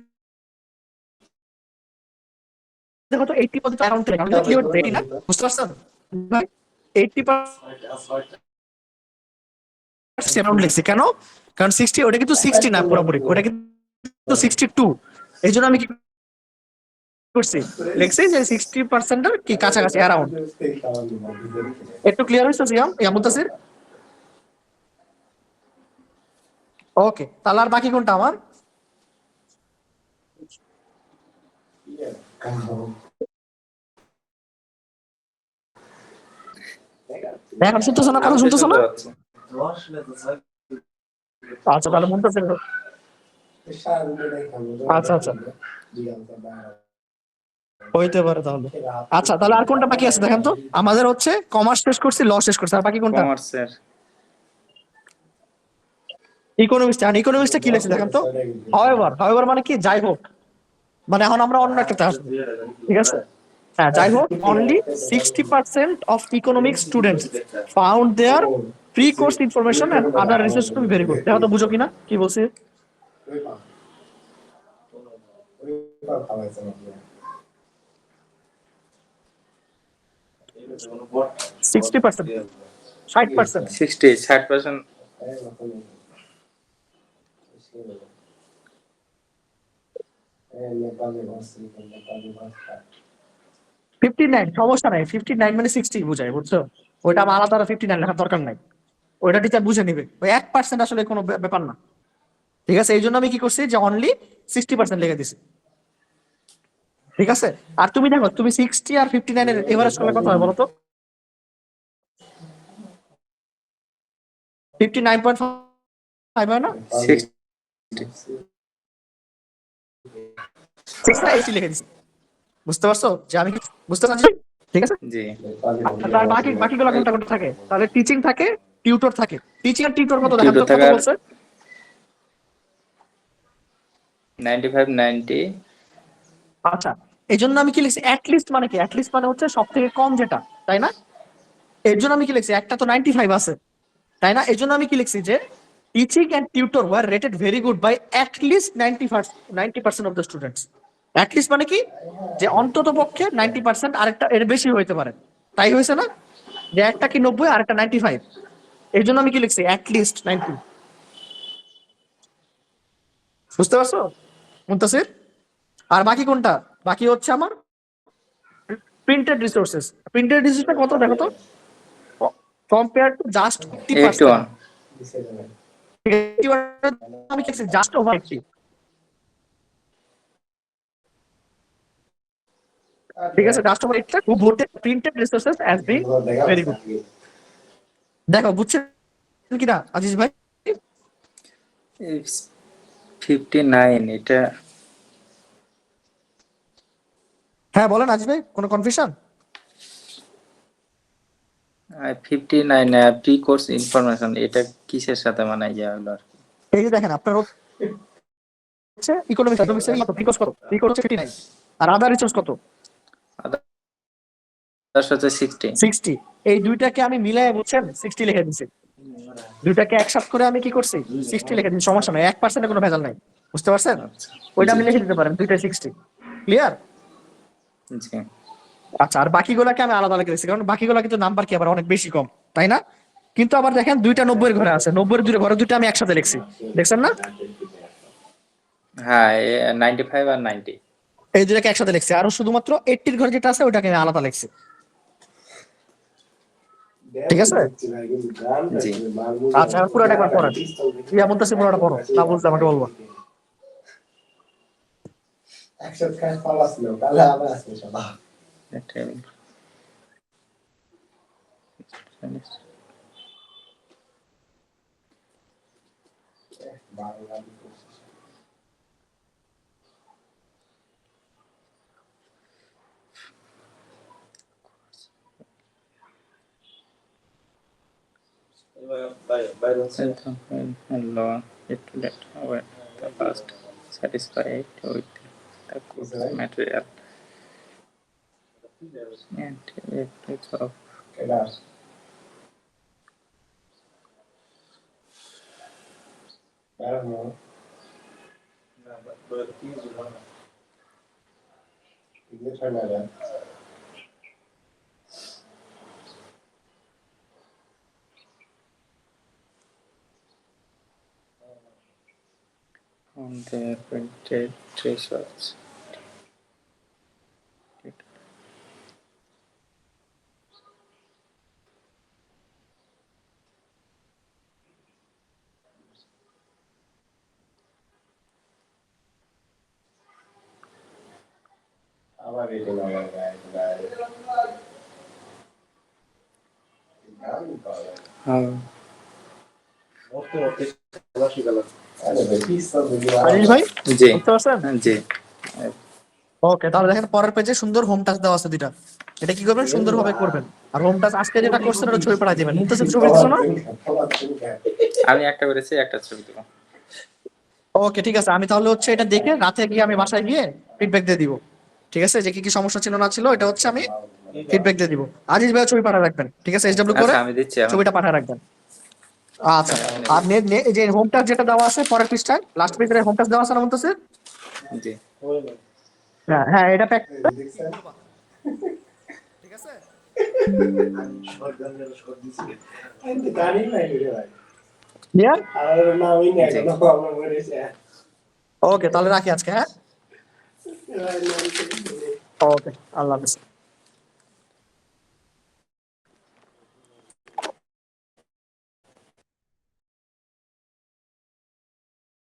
দেখো তো 80 পর্যন্ত অ্যারাউন্ড থেকে আমি ক্লিয়ার রেডি না, বুঝতে পারছেন ভাই? 80% অ্যারাউন্ড লিখছি কেন? কারণ 60 ওটা কিন্তু 60 না পুরোপুরি, ওটা কিন্তু 62। এই জন্য আমি কি করছি, লিখছি যে 60% এর কি কাছাকাছি অ্যারাউন্ড। একটু ক্লিয়ার হয়েছে সিয়াম ইয়া মুত্তাসির? ওকে, তাহলে আর বাকি কোনটা আমার? এখন শুনতেছো না, কথা শুনতেছো না? আচ্ছা তাহলে মুনতাসির, আচ্ছা আচ্ছা হইতে পারে তাহলে। আচ্ছা তাহলে আর কোনটা বাকি আছে দেখেন তো। আমাদের হচ্ছে কমার্স শেষ করছি, ল শেষ করছি, আর বাকি কোনটা? কমার্সের ইকোনমিক্স। আর ইকোনমিক্সটা কি লিখছে দেখেন তো। হাউএভার মানে কি, যাই হোক, মানে এখন আমরা অন্য একটা আসবো, ঠিক আছে। হ্যাঁ যাই হোক, only 60% of economics students found their pre course information and other research to be very good. দেখো তো বুঝো কিনা কি বলছি। 60%, 60%। 60% 59 সমস্যা নাই, 59 মানে 60 বুঝায়, বুঝছো? ওইটা আমার আলাদা 59 লেখার দরকার নাই, ওইটা টিচার বুঝে নিবে। ওই 1% আসলে কোনো ব্যাপার না, ঠিক আছে? এই জন্য আমি কি করছি যে অনলি 60% লিখে দিছি, ঠিক আছে? আর তুমি দেখো, তুমি 60 আর 59 এর এভারেজ করলে কত হয় বলো তো? 59.5 হয় না? 60 60 লিখে দিছি, বুঝতে পারছো যে আমি বুঝতে পারছি? ঠিক আছে। জি। তার বাকিগুলো কোনটা কোনটা থাকে? তাহলে টিচিং থাকে, টিউটর থাকে। টিচিং আর টিউটর কত দেখান টিউটর তো, কত থাকার বলছে? 95 90। আচ্ছা, এই জন্য আমি কি লিখছি অ্যাটলিস্ট, মানে কি অ্যাটলিস্ট মানে হচ্ছে সব থেকে কম যেটা, তাই না? এর জন্য আমি কি লিখছি, একটা তো 95 আছে, তাই না? এই জন্য আমি কি লিখছি যে teaching and tutor were rated very good by at least 90% of the students. At least মানে কি, যে অন্তত পক্ষে 90%, আরেকটা এর বেশি হইতে পারে। তাই হয়েছে না, যে একটা কি 90 আর একটা 95। এই জন্য আমি কি লিখছি অ্যাটলিস্ট 90। বুঝতে পারছো মুনতাসির? আর বাকি কোনটা? বাকি হচ্ছে আমার প্রিন্টেড রিসোর্সেস। প্রিন্টেড রিসোর্সটা কত দেখো তো, কম্পেয়ার টু জাস্ট 80%। 81। আমি কি জাস্ট ওভার 80, ঠিক আছে? জাস্ট ওভার 80 হু voted printed resources as being very good. দেখো বুঝছেন কিনা আজিজ ভাই? 59 এটা হ্যাঁ বলেন আজিজ ভাই, কোনো কনফিউশন? 59 প্রি কোর্স ইনফরমেশন, এটা কিসের সাথে মানায় যায় হলো আর কি? এই যে দেখেন, আপনার হচ্ছে ইকোনমিক্স, ইকোনমিক্স এর কত প্রিকোর্স, কত প্রিকোর্স হচ্ছে 59, আর আদার রিসোর্স কত? তার সাথে 60। 60। এই দুইটাকে আমি মিলাই বুঝছেন 60 লিখে দিছি। দুইটাকে একসাথে করে আমি কি করছি 60 লিখে দিছি, সমস্যা নাই, 1% কোনো ভেজাল নাই। বুঝতে পারছেন? আচ্ছা। ওইটা জি আপনি লিখে দিতে পারেন, দুইটা 60। ক্লিয়ার? জি। আচ্ছা, আর বাকিগুলোকে আমি আলাদা লিখে দিচ্ছি, কারণ বাকিগুলো কিন্তু নাম্বার কি আবার অনেক বেশি কম, তাই না? কিন্তু আবার দেখেন দুইটা 90 এর ঘরে আছে, 90 এর ঘরে দুইটা আমি একসাথে লিখছি, দেখছেন না? হ্যাঁ 95 আর 90। এই দুইটাকে একসাথে লিখছি, আর শুধুমাত্র 80 এর ঘরে যেটা আছে ওটাকে আমি আলাদা লিখছি, ঠিক আছে? জি। আচ্ছা, পুরোটা একবার পড়েন, ইয়া বলতেছি পুরোটা পড়ো, না বুঝলে আমাকে বলবো। Law it let when the past satisfied with the course material and it of on their printed research. Aziz ভাই জি বুঝতে পারছেন? জি। ওকে, তাহলে দেখেন পরের পেজে সুন্দর হোম টাচ দেওয়া আছে দুইটা, এটা কি করবেন সুন্দরভাবে করবেন। আর হোম টাচ আজকে যেটা করছেন ওটা ছবি পাঠিয়ে দিবেন, মুনতাসির ছবি দিছো না? আমি একটা করেছি, একটা ছবি দেবো। ওকে ঠিক আছে, আমি তাহলে হচ্ছে এটা দেখে রাতে গিয়ে আমি বাসায় গিয়ে ফিডব্যাক দিয়ে দিব, ঠিক আছে? যে কি কি সমস্যা ছিল না ছিল এটা হচ্ছে আমি ফিডব্যাক দিয়ে দিব। আজিজ ভাই ছবি পাঠিয়ে রাখবেন, ঠিক আছে? SW করে আচ্ছা আমি দিচ্ছি এখন। ছবিটা পাঠিয়ে রাখবেন। আচ্ছা, আর এই যে হোম টাস্ক যেটা দেওয়া আছে পরের পৃষ্ঠায় লাস্ট পেজে হোম টাস্ক দেওয়া আছে না বলতেছে? জি। হ্যাঁ হ্যাঁ, এটা প্যাক ঠিক আছে। ক্লিয়ার? ওকে, তাহলে রাখি আজকে, হ্যাঁ। ওকে, আল্লাহ হাফেজ।